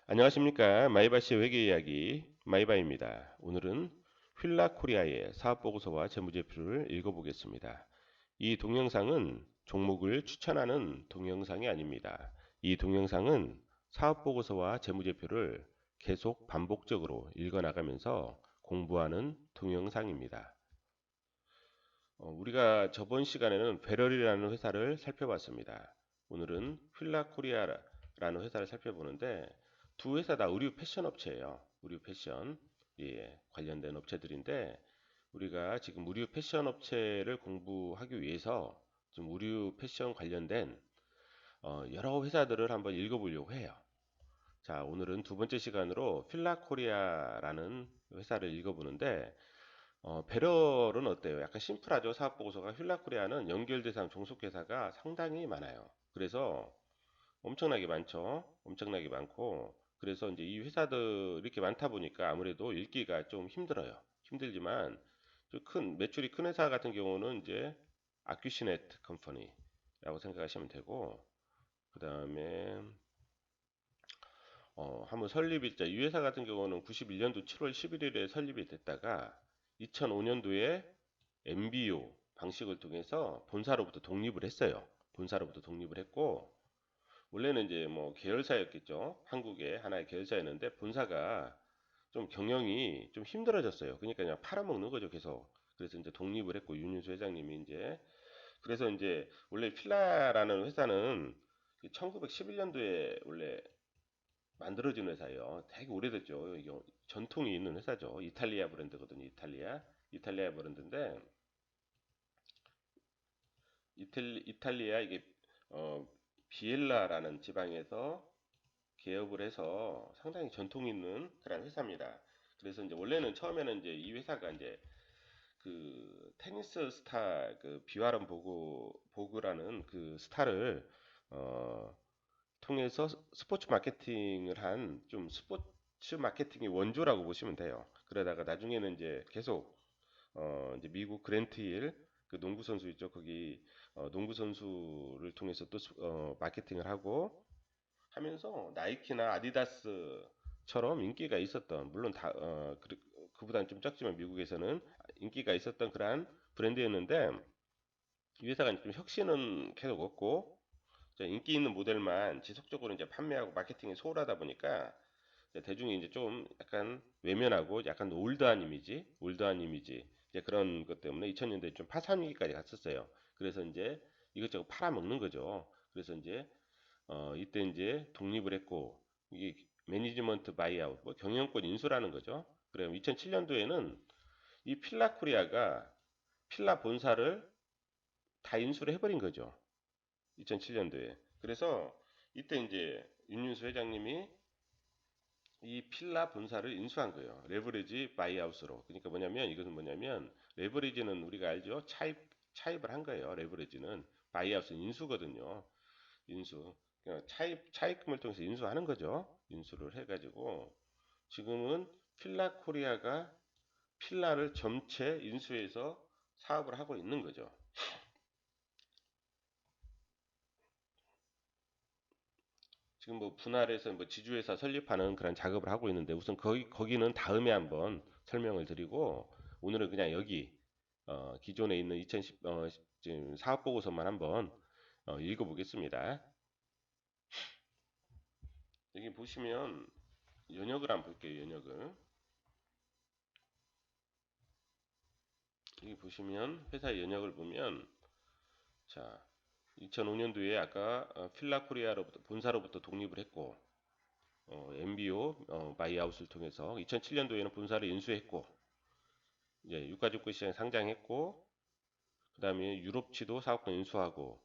안녕하십니까. 마이바시 회계 이야기 마이바입니다. 오늘은 휠라코리아의 사업보고서와 재무제표를 읽어보겠습니다. 이 동영상은 종목을 추천하는 동영상이 아닙니다. 이 동영상은 사업보고서와 재무제표를 계속 반복적으로 읽어나가면서 공부하는 동영상입니다. 우리가 저번 시간에는 베럴이라는 회사를 살펴봤습니다. 오늘은 휠라코리아라는 회사를 살펴보는데 두 회사 다 의류 패션 업체예요. 의류 패션 관련된 업체들인데 우리가 지금 의류 패션 업체를 공부하기 위해서 좀 의류 패션 관련된 여러 회사들을 한번 읽어보려고 해요. 자, 오늘은 두 번째 시간으로 휠라코리아라는 회사를 읽어보는데 배럴은 어때요? 약간 심플하죠. 사업보고서가. 휠라코리아는 연결대상 종속회사가 상당히 많아요. 그래서 엄청나게 많죠. 엄청나게 많고 그래서 이제 이 회사들 이렇게 많다 보니까 아무래도 읽기가 좀 힘들어요. 힘들지만 좀 큰 매출이 큰 회사 같은 경우는 이제 아큐시네트 컴퍼니라고 생각하시면 되고 그 다음에 한번 설립일자 이 회사 같은 경우는 91년도 7월 11일에 설립이 됐다가 2005년도에 MBO 방식을 통해서 본사로부터 독립을 했어요. 본사로부터 독립을 했고 원래는 이제 뭐 계열사였겠죠. 한국의 하나의 계열사였는데 본사가 좀 경영이 좀 힘들어졌어요. 그러니까 그냥 팔아먹는 거죠, 계속. 그래서 이제 독립을 했고 윤윤수 회장님이 이제 그래서 이제 원래 필라라는 회사는 1911년도에 원래 만들어진 회사예요. 되게 오래됐죠. 이게 전통이 있는 회사죠. 이탈리아 브랜드거든요. 이탈리아 브랜드인데 이탈리아 이게 어, 비엘라라는 지방에서 개업을 해서 상당히 전통 있는 그런 회사입니다. 그래서 이제 원래는 처음에는 이제 이 회사가 이제 그 테니스 스타 그 비와런 보그라는 그 스타를 어, 통해서 스포츠 마케팅을 한 좀 스포츠 마케팅의 원조라고 보시면 돼요. 그러다가 나중에는 이제 계속 이제 미국 그랜트 힐그 농구 선수 있죠. 거기 농구 선수를 통해서 또 마케팅을 하고 하면서 나이키나 아디다스처럼 인기가 있었던 물론 그보다는 좀 적지만 미국에서는 인기가 있었던 그러한 브랜드였는데 이 회사가 좀 혁신은 계속 없고 인기 있는 모델만 지속적으로 이제 판매하고 마케팅이 소홀하다 보니까 이제 대중이 이제 좀 약간 외면하고 약간 올드한 이미지 이제 그런 것 때문에 2000년대에 좀 파산 위기까지 갔었어요. 그래서 이제 이것저것 팔아먹는 거죠. 그래서 이제 이때 이제 독립을 했고 이게 매니지먼트 바이아웃, 뭐 경영권 인수라는 거죠. 그럼 2007년도에는 이 필라 코리아가 필라 본사를 다 인수를 해버린 거죠. 2007년도에. 그래서 이때 이제 윤윤수 회장님이 이 필라 본사를 인수한 거예요. 레버리지 바이아웃으로. 그러니까 뭐냐면 이것은 뭐냐면 레버리지는 우리가 알죠. 차입을 한 거예요. 레버리지는 바이아웃은 인수거든요. 인수. 그러니까 차입금을 통해서 인수하는 거죠. 인수를 해가지고 지금은 필라 코리아가 필라를 전체 인수해서 사업을 하고 있는 거죠. 지금 뭐 분할해서 뭐 지주회사 설립하는 그런 작업을 하고 있는데 우선 거기는 다음에 한번 설명을 드리고 오늘은 그냥 여기 기존에 있는 2010 지금 사업 보고서만 한번 읽어보겠습니다. 여기 보시면 연역을 한번 볼게요. 연역을 여기 보시면 회사의 연역을 보면 자 2005년도에 아까 필라 코리아로부터 본사로부터 독립을 했고 MBO 바이아웃을 통해서 2007년도에는 본사를 인수했고 이제 유가증권 시장에 상장했고 그 다음에 유럽지도 사업권 인수하고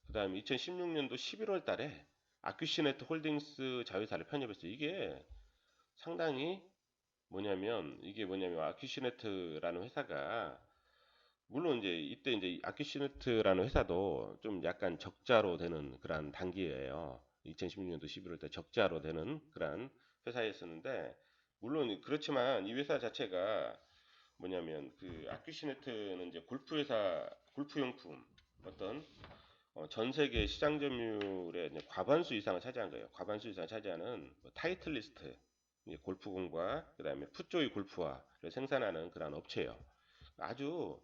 그 다음에 2016년도 11월 달에 아큐시네트 홀딩스 자회사를 편입했어요. 이게 상당히 이게 뭐냐면 아큐시네트라는 회사가 물론 이제 이때 이제 아큐시네트라는 회사도 좀 약간 적자로 되는 그런 단기예요. 2016년도 11월 달 적자로 되는 그런 회사였었는데 물론 그렇지만 이 회사 자체가 그 아큐시네트는 이제 골프 회사 골프용품 어떤 전 세계 시장 점유율의 이제 과반수 이상을 차지한 거예요. 과반수 이상을 차지하는 뭐 타이틀리스트, 골프공과 그다음에 풋조이 골프화를 생산하는 그런 업체예요. 아주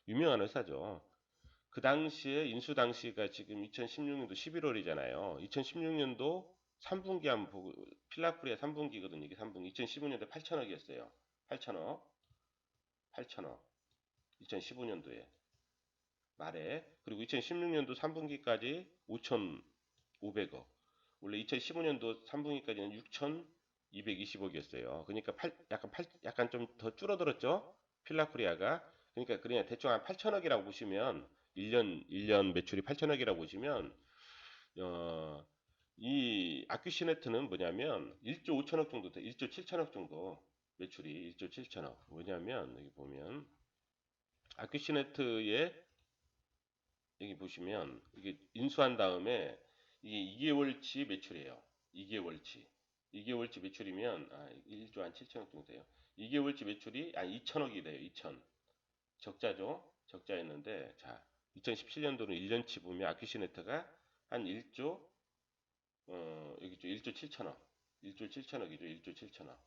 유명한 회사죠. 그 당시에 인수 당시가 지금 2016년도 11월이잖아요. 2016년도 3분기 한번 보고 필라프리아 3분기거든요. 이게 3분기. 2015년도에 8천억이었어요. 8천억. 8천억. 2015년도에 말에. 그리고 2016년도 3분기까지 5,500억. 원래 2015년도 3분기까지는 6,220억이었어요. 그러니까 약간 좀 더 줄어들었죠? 필라프리아가. 그러니까 그냥 대충 한 8천억이라고 보시면 1년 매출이 8천억이라고 보시면 어, 이 아큐시네트는 뭐냐면 1조 5천억 정도 돼. 1조 7천억 정도 매출이 1조 7천억. 뭐냐면 여기 보면 아큐시네트의 여기 보시면 이게 인수한 다음에 이게 2개월치 매출이에요. 2개월치. 2개월치 매출이면 1조 한 7천억 정도 돼요. 2개월치 매출이 2천억이 돼요. 2천. 적자죠. 적자였는데 자, 2017년도는 1년치 보면 아큐시네트가 한 1조 여기 있죠. 1조 7천억. 1조 7천억이죠. 1조 7천억.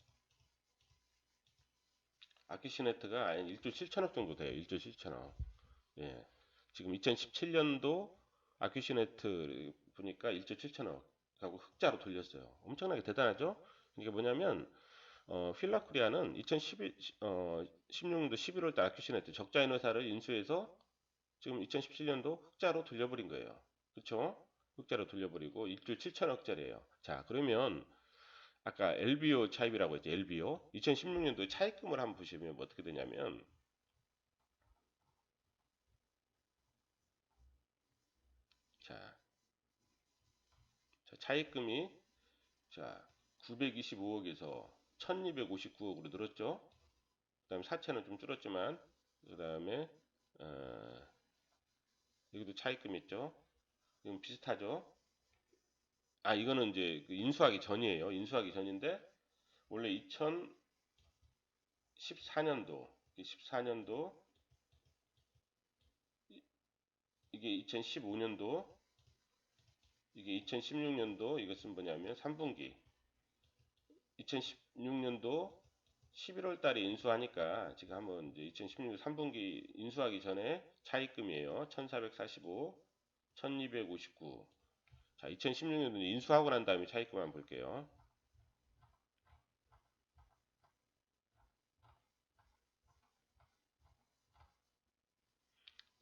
아큐시네트가 1조 7천억 정도 돼요. 1조 7천억. 예. 지금 2017년도 아큐시네트 보니까 1조 7천억 하고 흑자로 돌렸어요. 엄청나게 대단하죠? 이게 뭐냐면 필라크리아는 16년도 11월 달 아큐시네트 적자인 회사를 인수해서 지금 2017년도 흑자로 돌려버린 거예요. 그렇죠? 흑자로 돌려버리고 1조 7천억짜리예요. 자, 그러면 아까 LBO 차입이라고 했죠. LBO. 2016년도 차입금을 한번 보시면 뭐 어떻게 되냐면 자, 차입금이 자 925억에서 1259억으로 늘었죠. 그 다음에 사채는 좀 줄었지만 그 다음에 어, 여기도 차입금 있죠. 이건 비슷하죠. 이거는 이제 그 인수하기 전이에요. 인수하기 전인데 원래 2014년도 14년도 이게 2015년도 이게 2016년도 이것은 뭐냐면 3분기 2016년도 11월 달에 인수하니까 지금 한번 이제 2016년 3분기 인수하기 전에 차입금이에요. 1445, 1259. 자, 2016년도 인수하고 난 다음에 차입금 한번 볼게요.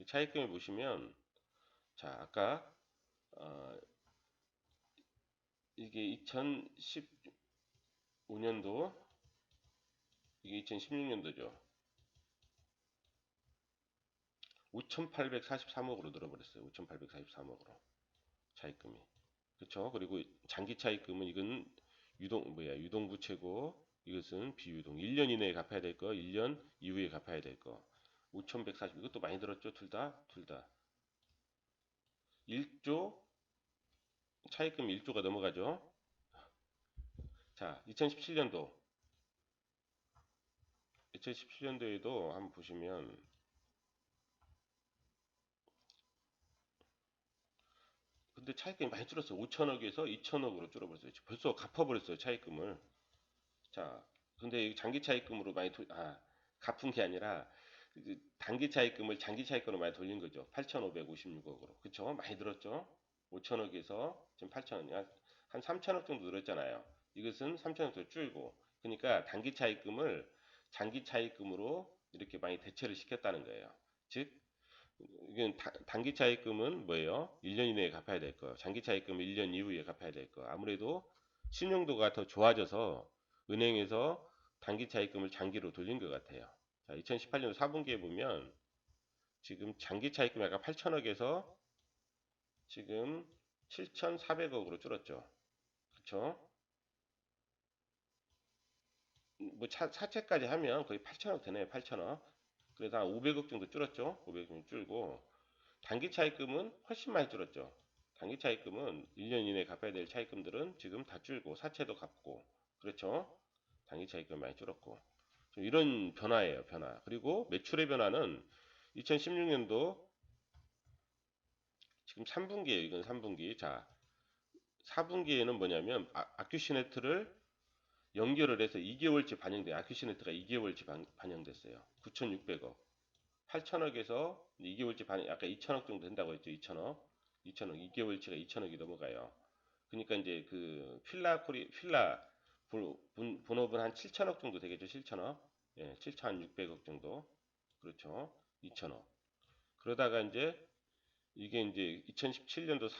차입금을 보시면 자, 아까 이게 2015년도 이게 2016년도죠. 5,843억으로 늘어버렸어요. 5,843억으로 차입금이. 그렇죠? 그리고 장기 차입금은 이건 유동부채고 이것은 비유동. 1년 이내에 갚아야 될 거, 1년 이후에 갚아야 될 거. 5,140 이것도 많이 들었죠? 둘 다. 1조 차입금 1조가 넘어가죠. 자, 2017년도에도 한번 보시면 근데 차입금이 많이 줄었어요. 5천억에서 2천억으로 줄어버렸어요. 벌써 갚아버렸어요. 차입금을. 자, 근데 장기 차입금으로 갚은 게 아니라 그 단기 차입금을 장기 차입금으로 많이 돌린 거죠. 8,556억으로. 그쵸? 많이 늘었죠? 5천억에서 지금 8천억, 한 3천억 정도 늘었잖아요. 이것은 3천억 더 줄고. 그러니까 단기 차입금을 장기 차입금으로 이렇게 많이 대체를 시켰다는 거예요. 즉, 이건 단기 차입금은 뭐예요? 1년 이내에 갚아야 될 거. 장기 차입금은 1년 이후에 갚아야 될 거. 아무래도 신용도가 더 좋아져서 은행에서 단기 차입금을 장기로 돌린 것 같아요. 자, 2018년 4분기에 보면 지금 장기 차입금이 아까 8천억에서 지금 7,400억으로 줄었죠. 그렇죠? 뭐 사채까지 하면 거의 8천억 되네요. 8천억. 그래서 한 500억 정도 줄었죠. 500억 정도 줄고 단기 차입금은 훨씬 많이 줄었죠. 단기 차입금은 1년 이내에 갚아야 될 차입금들은 지금 다 줄고 사채도 갚고 그렇죠. 단기 차입금 많이 줄었고 좀 이런 변화예요. 변화. 그리고 매출의 변화는 2016년도 지금 3분기에요. 이건 3분기. 자, 4분기에는 뭐냐면 아큐시네트를 연결을 해서 2개월치 반영돼. 아큐시네트가 2개월치 반영됐어요. 9,600억. 8천억에서 2개월치 반영, 아까 2천억 정도 된다고 했죠. 2천억. 2천억, 2개월치가 2천억이 넘어가요. 그러니까 이제 그 필라 본업은 한 7천억 정도 되겠죠. 7천억. 예, 7,600억 정도. 그렇죠. 2천억. 그러다가 이제 이게 이제 2017년도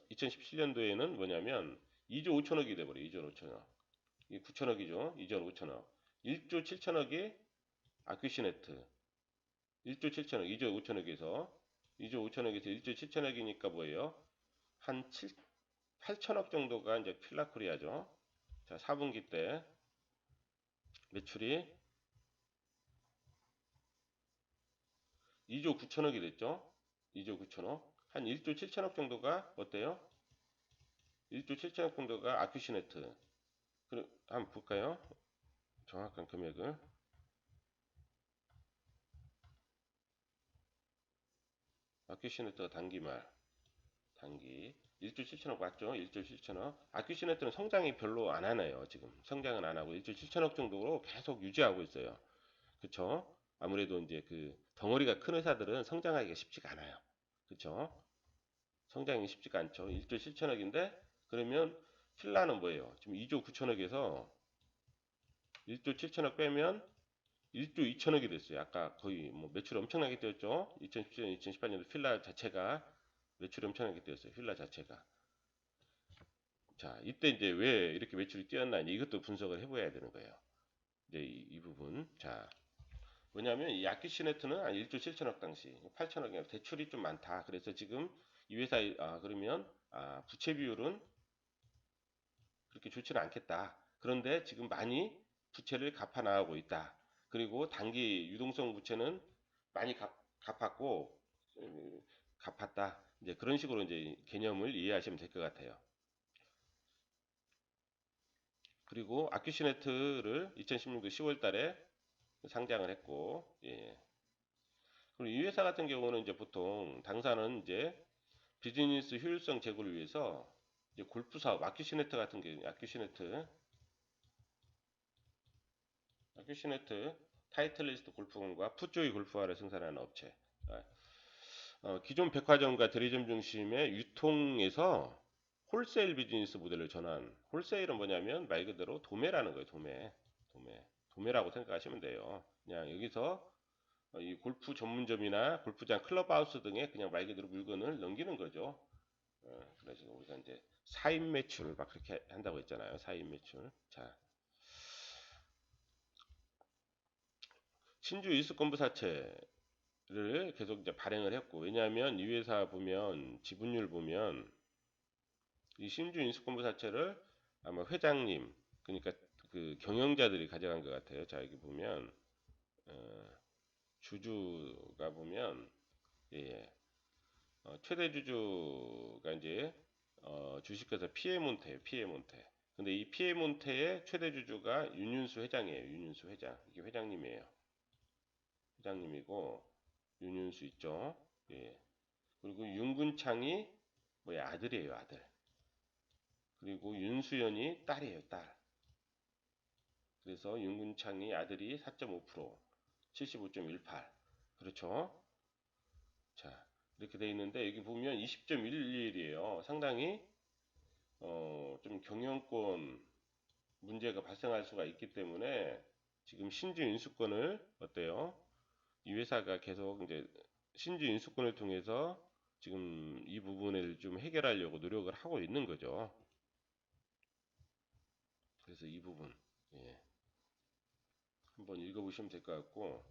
2017년도에는 뭐냐면 2조 5천억이 돼버려요. 2조 5천억. 이게 9천억이죠. 2조 5천억. 1조 7천억이 아큐시네트. 1조 7천억, 2조 5천억에서 2조 5천억에서 1조 7천억이니까 뭐예요? 한 8천억 정도가 이제 필라코리아죠. 자, 4분기 때 매출이 2조 9천억이 됐죠. 2조 9천억. 한 1조 7천억 정도가 어때요? 1조 7천억 정도가 아큐시네트. 한번 볼까요? 정확한 금액을. 아큐시네트가 단기 1조 7천억 맞죠? 1조 7천억. 아큐시네트는 성장이 별로 안 하네요. 지금 성장은 안 하고 1조 7천억 정도로 계속 유지하고 있어요. 그쵸? 아무래도 이제 그 덩어리가 큰 회사들은 성장하기가 쉽지가 않아요. 그쵸? 성장이 쉽지가 않죠. 1조 7천억인데 그러면 필라는 뭐예요? 지금 2조 9천억에서 1조 7천억 빼면 1조 2천억이 됐어요. 아까 거의 뭐 매출 엄청나게 뛰었죠. 2017년, 2018년도 필라 자체가 매출이 엄청나게 뛰었어요. 필라 자체가. 자, 이때 이제 왜 이렇게 매출이 뛰었나 이것도 분석을 해봐야 되는 거예요. 이제 이 부분. 자, 뭐냐면 이 야키시네트는 한 1조 7천억 당시 8천억이 대출이 좀 많다. 그래서 지금 이 회사 그러면 부채 비율은 그렇게 좋지는 않겠다. 그런데 지금 많이 부채를 갚아 나가고 있다. 그리고 단기 유동성 부채는 많이 갚았고 갚았다. 이제 그런 식으로 이제 개념을 이해하시면 될 것 같아요. 그리고 아큐시네트를 2016년 10월 달에 상장을 했고, 예. 그리고 이 회사 같은 경우는 이제 보통 당사는 이제 비즈니스 효율성 제고를 위해서 이제 골프 사업, 아큐시네트 같은 경우, 아큐시네트 타이틀리스트 골프공과 풋조이 골프화를 생산하는 업체. 기존 백화점과 대리점 중심의 유통에서 홀세일 비즈니스 모델을 전환. 홀세일은 뭐냐면 말 그대로 도매라는 거예요. 도매라고 생각하시면 돼요. 그냥 여기서 이 골프 전문점이나 골프장 클럽하우스 등에 그냥 말 그대로 물건을 넘기는 거죠. 그래서 우리가 이제 사인 매출 막 그렇게 한다고 했잖아요. 사인 매출. 자, 신주 일수권부 사채를 계속 이제 발행을 했고, 왜냐하면 이 회사 보면 지분율 보면 이 신주 인수권부 사채를 아마 회장님, 그러니까 그 경영자들이 가져간 것 같아요. 자, 여기 보면 주주가 보면 예, 최대 주주가 이제 주식회사 피에몬테. 근데 이 피에몬테의 최대 주주가 윤윤수 회장이에요. 윤윤수 회장. 이게 회장님이에요. 회장님이고 윤윤수 있죠. 예. 그리고 윤근창이 뭐야 아들이에요, 아들. 그리고 윤수연이 딸이에요, 딸. 그래서 윤근창이 아들이 4.5%, 75.18. 그렇죠? 자, 이렇게 돼 있는데 여기 보면 20.11이에요. 상당히 좀 경영권 문제가 발생할 수가 있기 때문에 지금 신주 인수권을 어때요? 이 회사가 계속 이제 신주 인수권을 통해서 지금 이 부분을 좀 해결하려고 노력을 하고 있는 거죠. 그래서 이 부분 예. 한번 읽어보시면 될 것 같고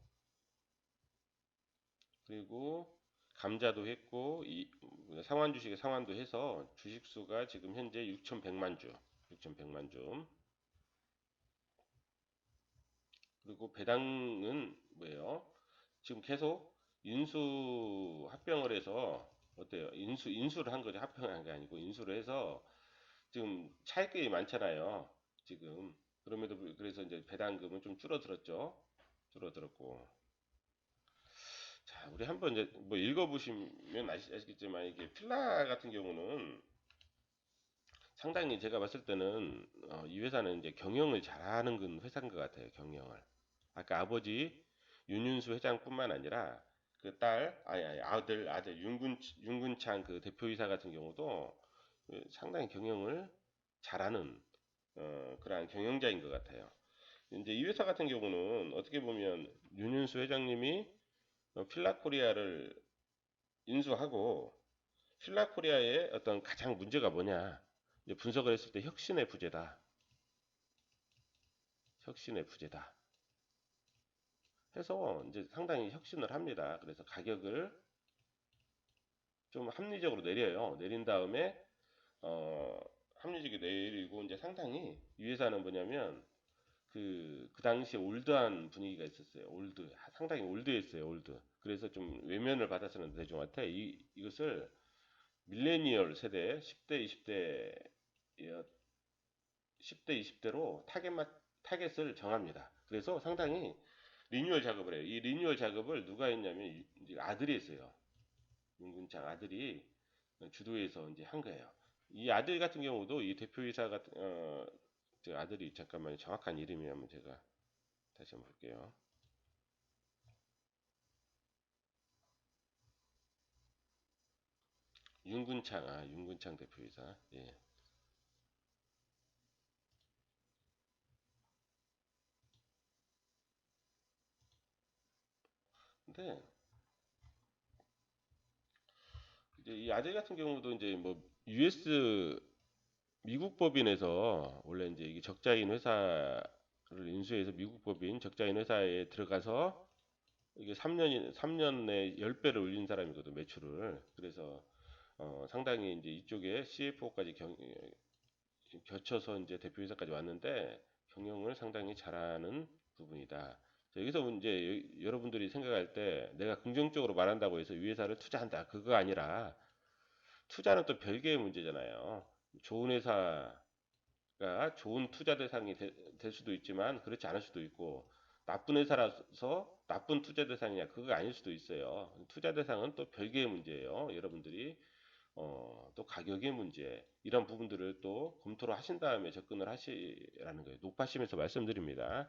그리고 감자도 했고 이 상환 주식에 상환도 해서 주식 수가 지금 현재 6,100만 주, 6,100만 주. 그리고 배당은 뭐예요? 지금 계속 인수 합병을 해서 어때요? 인수를 한 거죠. 합병한 게 아니고 인수를 해서 지금 차익금이 많잖아요. 지금 그래서 이제 배당금은 좀 줄어들었죠. 줄어들었고. 자, 우리 한번 이제 뭐 읽어보시면 아시겠지만 이게 필라 같은 경우는 상당히 제가 봤을 때는 이 회사는 이제 경영을 잘하는 회사인 것 같아요. 경영을. 아까 아버지 윤윤수 회장뿐만 아니라 그 딸, 아니 아들 윤근창 그 대표이사 같은 경우도 상당히 경영을 잘하는 그러한 경영자인 것 같아요. 이제 이 회사 같은 경우는 어떻게 보면 윤윤수 회장님이 필라코리아를 인수하고 필라코리아의 어떤 가장 문제가 뭐냐 이제 분석을 했을 때 혁신의 부재다. 혁신의 부재다. 해서 이제 상당히 혁신을 합니다. 그래서 가격을 좀 합리적으로 내려요. 내린 다음에 어, 합리적으로 내리고 이제 상당히 이 회사는 뭐냐면 그 당시에 올드한 분위기가 있었어요. 상당히 올드했어요. 올드. 그래서 좀 외면을 받았었는데 대중한테 이것을 밀레니얼 세대 10대, 20대 10대, 20대로 타겟을 정합니다. 그래서 상당히 리뉴얼 작업을 해요. 이 리뉴얼 작업을 누가 했냐면 아들이 했어요. 윤근창 아들이 주도해서 이제 한 거예요. 이 아들 같은 경우도 이 대표이사 같은 저 아들이 잠깐만요. 정확한 이름이 한번 제가 다시 한번 볼게요. 윤근창 대표이사. 예. 근데 이제 이 아들 같은 경우도 이제 뭐 US 미국 법인에서 원래 이제 이게 적자인 회사를 인수해서 미국 법인 적자인 회사에 들어가서 이게 3년 내 10배를 올린 사람이거든, 매출을. 그래서 상당히 이제 이쪽에 CFO까지 겹쳐서 이제 대표이사까지 왔는데 경영을 상당히 잘하는 부분이다. 여기서 이제 여러분들이 생각할 때 내가 긍정적으로 말한다고 해서 이 회사를 투자한다. 그거 아니라 투자는 또 별개의 문제잖아요. 좋은 회사가 좋은 투자 대상이 될 수도 있지만 그렇지 않을 수도 있고 나쁜 회사라서 나쁜 투자 대상이냐 그거 아닐 수도 있어요. 투자 대상은 또 별개의 문제예요. 여러분들이 또 가격의 문제 이런 부분들을 또 검토를 하신 다음에 접근을 하시라는 거예요. 높아심에서 말씀드립니다.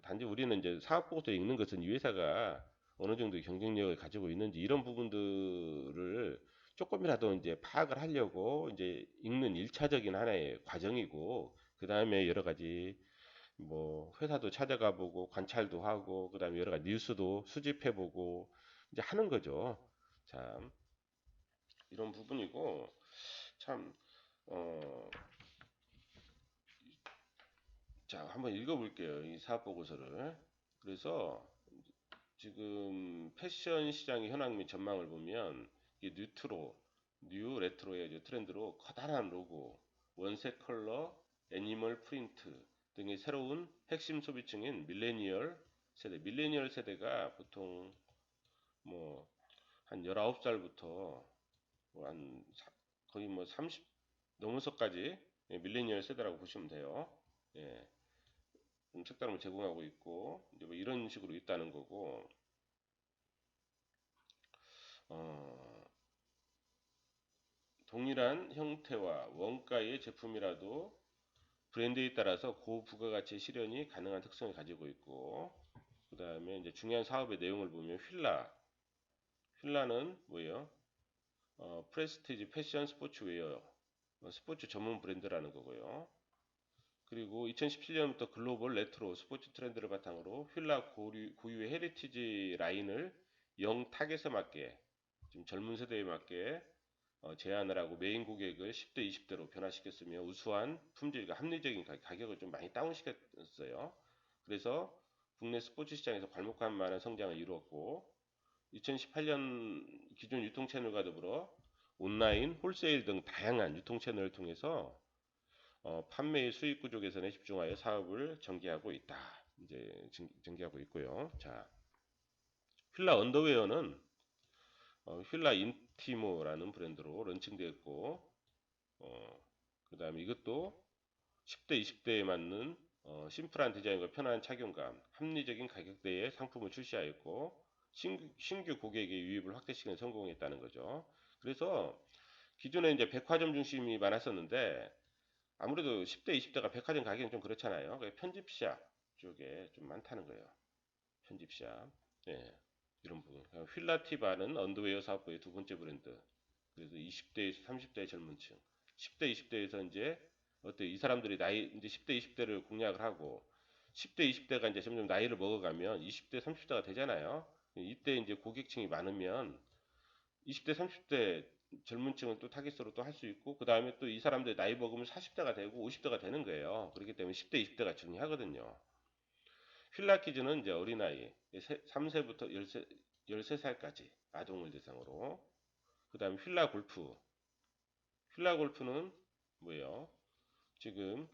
단지 우리는 이제 사업 보고서 읽는 것은 이 회사가 어느 정도의 경쟁력을 가지고 있는지 이런 부분들을 조금이라도 이제 파악을 하려고 이제 읽는 1차적인 하나의 과정이고 그 다음에 여러 가지 뭐 회사도 찾아가 보고 관찰도 하고 그 다음에 여러 가지 뉴스도 수집해 보고 이제 하는 거죠. 참 이런 부분이고 참 어, 자 한번 읽어볼게요. 이 사업 보고서를. 그래서 지금 패션 시장의 현황 및 전망을 보면 이 뉴 레트로의 이제 트렌드로 커다란 로고, 원색 컬러, 애니멀 프린트 등의 새로운 핵심 소비층인 밀레니얼 세대가 보통 뭐 한 19살부터 뭐한 거의 뭐 30 넘어서까지 밀레니얼 세대라고 보시면 돼요. 예, 색다름을 제공하고 있고 이제 뭐 이런 식으로 있다는 거고 어, 동일한 형태와 원가의 제품이라도 브랜드에 따라서 고부가가치 실현이 가능한 특성을 가지고 있고 그 다음에 이제 중요한 사업의 내용을 보면 휠라는 뭐예요? 프레스티지 패션 스포츠웨어 스포츠 전문 브랜드라는 거고요. 그리고 2017년부터 글로벌 레트로 스포츠 트렌드를 바탕으로 휠라 고유의 헤리티지 라인을 영 타겟에 맞게 지금 젊은 세대에 맞게 제한을 하고 메인 고객을 10대, 20대로 변화시켰으며 우수한 품질과 합리적인 가격을 좀 많이 다운시켰어요. 그래서 국내 스포츠 시장에서 괄목할 만한 성장을 이루었고 2018년 기존 유통 채널과 더불어 온라인, 홀세일 등 다양한 유통 채널을 통해서 판매의 수익 구조 개선에 집중하여 사업을 전개하고 있다. 이제 전개하고 있고요. 자, 휠라 언더웨어는 휠라 인티모라는 브랜드로 런칭되었고 그 다음에 이것도 10대, 20대에 맞는 심플한 디자인과 편안한 착용감, 합리적인 가격대의 상품을 출시하였고 신규 고객의 유입을 확대시키는 성공했다는 거죠. 그래서 기존에 이제 백화점 중심이 많았었는데 아무래도 10대, 20대가 백화점 가기는 좀 그렇잖아요. 편집샵 쪽에 좀 많다는 거예요. 편집샵. 예. 이런 부분. 휠라티바는 언더웨어 사업부의 두 번째 브랜드. 그래서 20대에서 30대 젊은 층. 10대, 20대에서 이제 어때 이 사람들이 나이 이제 10대, 20대를 공략을 하고 10대, 20대가 이제 점점 나이를 먹어가면 20대, 30대가 되잖아요. 이때 이제 고객층이 많으면 20대, 30대 젊은 층은 또 타깃으로 또 할 수 있고 그 다음에 또 이 사람들 나이 먹으면 40대가 되고 50대가 되는 거예요. 그렇기 때문에 10대, 20대가 중요하거든요. 휠라키즈는 이제 어린아이 3세부터 13살까지 아동을 대상으로 그 다음에 휠라 골프 휠라 골프는 뭐예요? 지금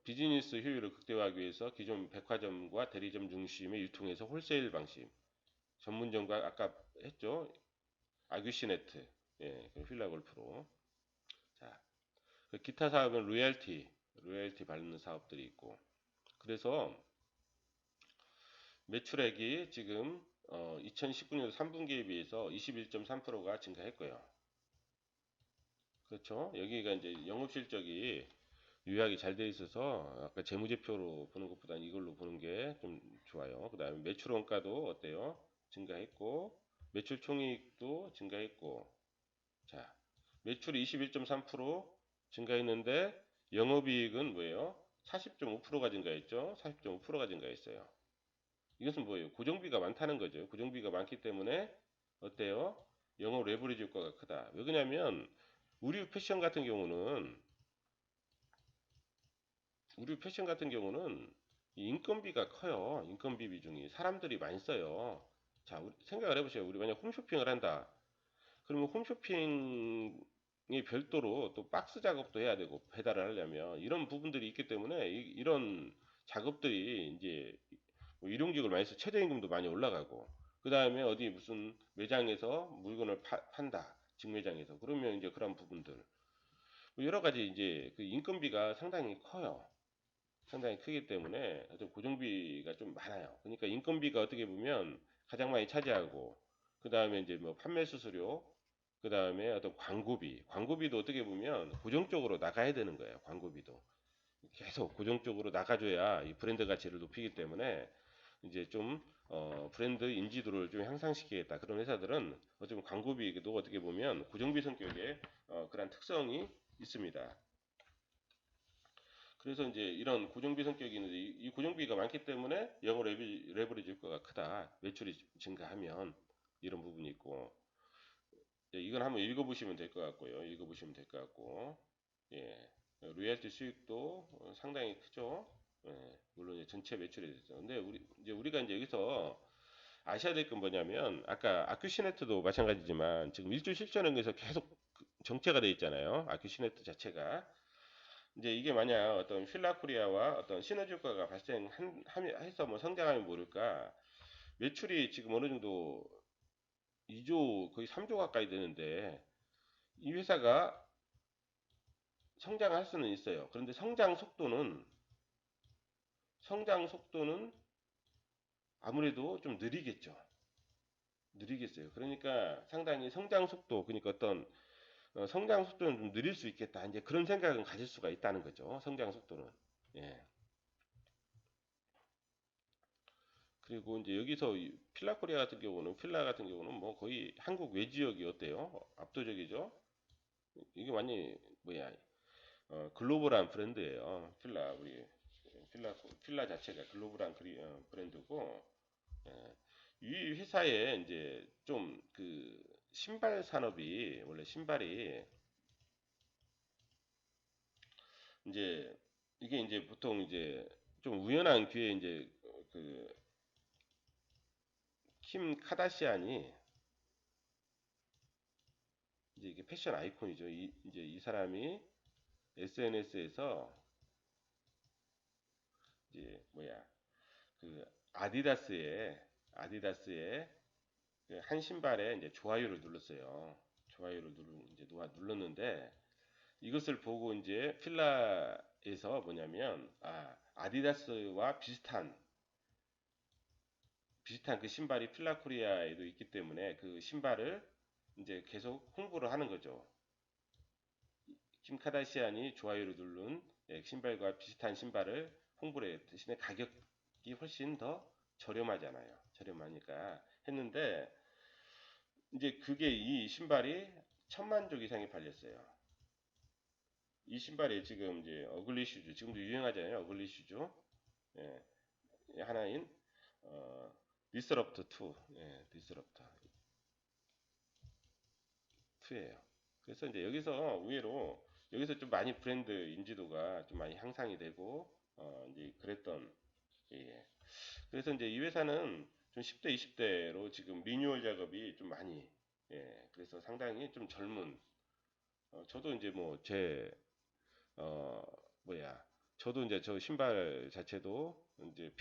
비즈니스 효율을 극대화하기 위해서 기존 백화점과 대리점 중심의 유통에서 홀세일 방식 전문점과 아까 했죠? 아규시네트 예, 휠라 골프로 자, 기타 사업은 로열티 받는 사업들이 있고 그래서 매출액이 지금 2019년 3분기에 비해서 21.3%가 증가했고요. 그렇죠? 여기가 이제 영업 실적이 요약이 잘 돼 있어서 아까 재무제표로 보는 것보다는 이걸로 보는 게 좀 좋아요. 그 다음에 매출 원가도 어때요? 증가했고 매출 총이익도 증가했고 자 매출이 21.3% 증가했는데 영업이익은 뭐예요? 40.5%가 증가했죠. 40.5%가 증가했어요. 이것은 뭐예요? 고정비가 많다는 거죠. 고정비가 많기 때문에 어때요? 영업 레버리지 효과가 크다. 왜 그러냐면 의류 패션 같은 경우는 이 인건비가 커요. 인건비 비중이 사람들이 많이 써요. 자, 생각을 해보세요. 우리 만약 홈쇼핑을 한다. 그러면 홈쇼핑이 별도로 또 박스 작업도 해야 되고 배달을 하려면 이런 부분들이 있기 때문에 이런 작업들이 이제 뭐 일용직을 많이 써 최저임금도 많이 올라가고 그 다음에 어디 무슨 매장에서 물건을 판다 직매장에서 그러면 이제 그런 부분들 뭐 여러 가지 이제 그 인건비가 상당히 커요. 상당히 크기 때문에 어떤 고정비가 좀 많아요. 그러니까 인건비가 어떻게 보면 가장 많이 차지하고 그 다음에 이제 뭐 판매 수수료 그 다음에 어떤 광고비도 어떻게 보면 고정적으로 나가야 되는 거예요. 광고비도 계속 고정적으로 나가줘야 이 브랜드 가치를 높이기 때문에 이제 좀 브랜드 인지도를 좀 향상시키겠다. 그런 회사들은 어쩌면 광고비도 어떻게 보면 고정비 성격의 그런 특성이 있습니다. 그래서 이제 이런 고정비 성격이 있는데 이 고정비가 많기 때문에 영업 레버리지 효과가 크다. 매출이 증가하면 이런 부분이 있고 이건 한번 읽어보시면 될 것 같고요. 읽어보시면 될 것 같고 예, 로열티 수익도 상당히 크죠. 예, 물론 이제 전체 매출에 대해서. 근데 우리가 이제 여기서 아셔야 될 건 뭐냐면 아까 아큐시네트도 마찬가지지만 지금 일주 실전에서 계속 정체가 돼 있잖아요. 아큐시네트 자체가 이제 이게 만약 어떤 휠라코리아와 어떤 시너지 효과가 발생해서 뭐 성장하면 모를까 매출이 지금 어느 정도 2조 거의 3조 가까이 되는데 이 회사가 성장할 수는 있어요. 그런데 성장 속도는 아무래도 좀 느리겠어요. 그러니까 상당히 성장 속도 그러니까 어떤 성장 속도는 좀 느릴 수 있겠다. 이제 그런 생각은 가질 수가 있다는 거죠. 성장 속도는. 예. 그리고 이제 여기서 필라 같은 경우는 뭐 거의 한국 외지역이 어때요? 압도적이죠? 이게 완전히 뭐야? 글로벌한 브랜드예요. 필라 자체가 글로벌한 브랜드고 예. 이 회사에 이제 좀 그 신발 산업이 원래 신발이 이제 이게 이제 보통 이제 좀 우연한 기회에 이제 그 킴 카다시안이 이제 이게 패션 아이콘이죠. 이제 이 사람이 SNS에서 이제 뭐야 그 아디다스의 그한 신발에 이제 좋아요를 눌렀어요. 이제 눌렀는데 이것을 보고 이제 필라에서 뭐냐면 아디다스와 비슷한 그 신발이 필라코리아에도 있기 때문에 그 신발을 이제 계속 홍보를 하는 거죠. 킴 카다시안이 좋아요를 누른 신발과 비슷한 신발을 홍보를 해. 대신에 가격이 훨씬 더 저렴하잖아요. 저렴하니까 했는데 이제 그게 이 신발이 1000만 쪽 이상이 팔렸어요. 이 신발이 지금 이제 어글리 슈즈 지금도 유행하잖아요. 어글리 슈즈 하나인 어, 디스럽터 2, 디스럽터 2예요. 그래서 이제 여기서 의외로 여기서 좀 많이 브랜드 인지도가 좀 많이 향상이 되고 이제 그랬던 예. 그래서 이제 이 회사는 좀 10대, 20대로 지금 리뉴얼 작업이 좀 많이 그래서 상당히 좀 젊은 저도 이제 어, 뭐야 저도 이제 저 신발 자체도 이제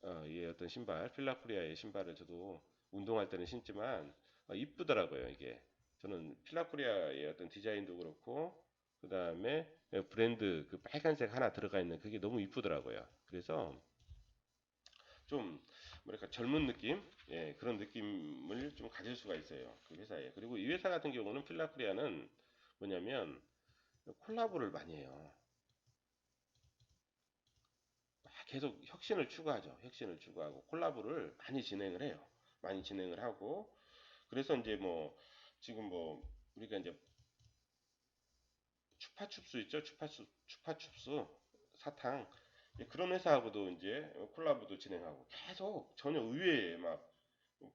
의 어떤 신발 필라코리아의 신발을 저도 운동할 때는 신지만 이쁘더라고요 이게 저는 필라코리아의 어떤 디자인도 그렇고 그 다음에 브랜드 그 빨간색 하나 들어가 있는 그게 너무 이쁘더라고요 그래서 좀 뭐랄까 젊은 느낌 그런 느낌을 좀 가질 수가 있어요 그 회사에 그리고 이 회사 같은 경우는 필라코리아는 뭐냐면 콜라보를 많이 해요 계속 혁신을 추구하죠 혁신을 추구하고 콜라보를 많이 진행을 해요 많이 진행을 하고 그래서 이제 지금 우리가 이제 추파춥스 있죠 추파춥스 사탕 그런 회사하고도 이제 콜라보도 진행하고 계속 전혀 의외의 막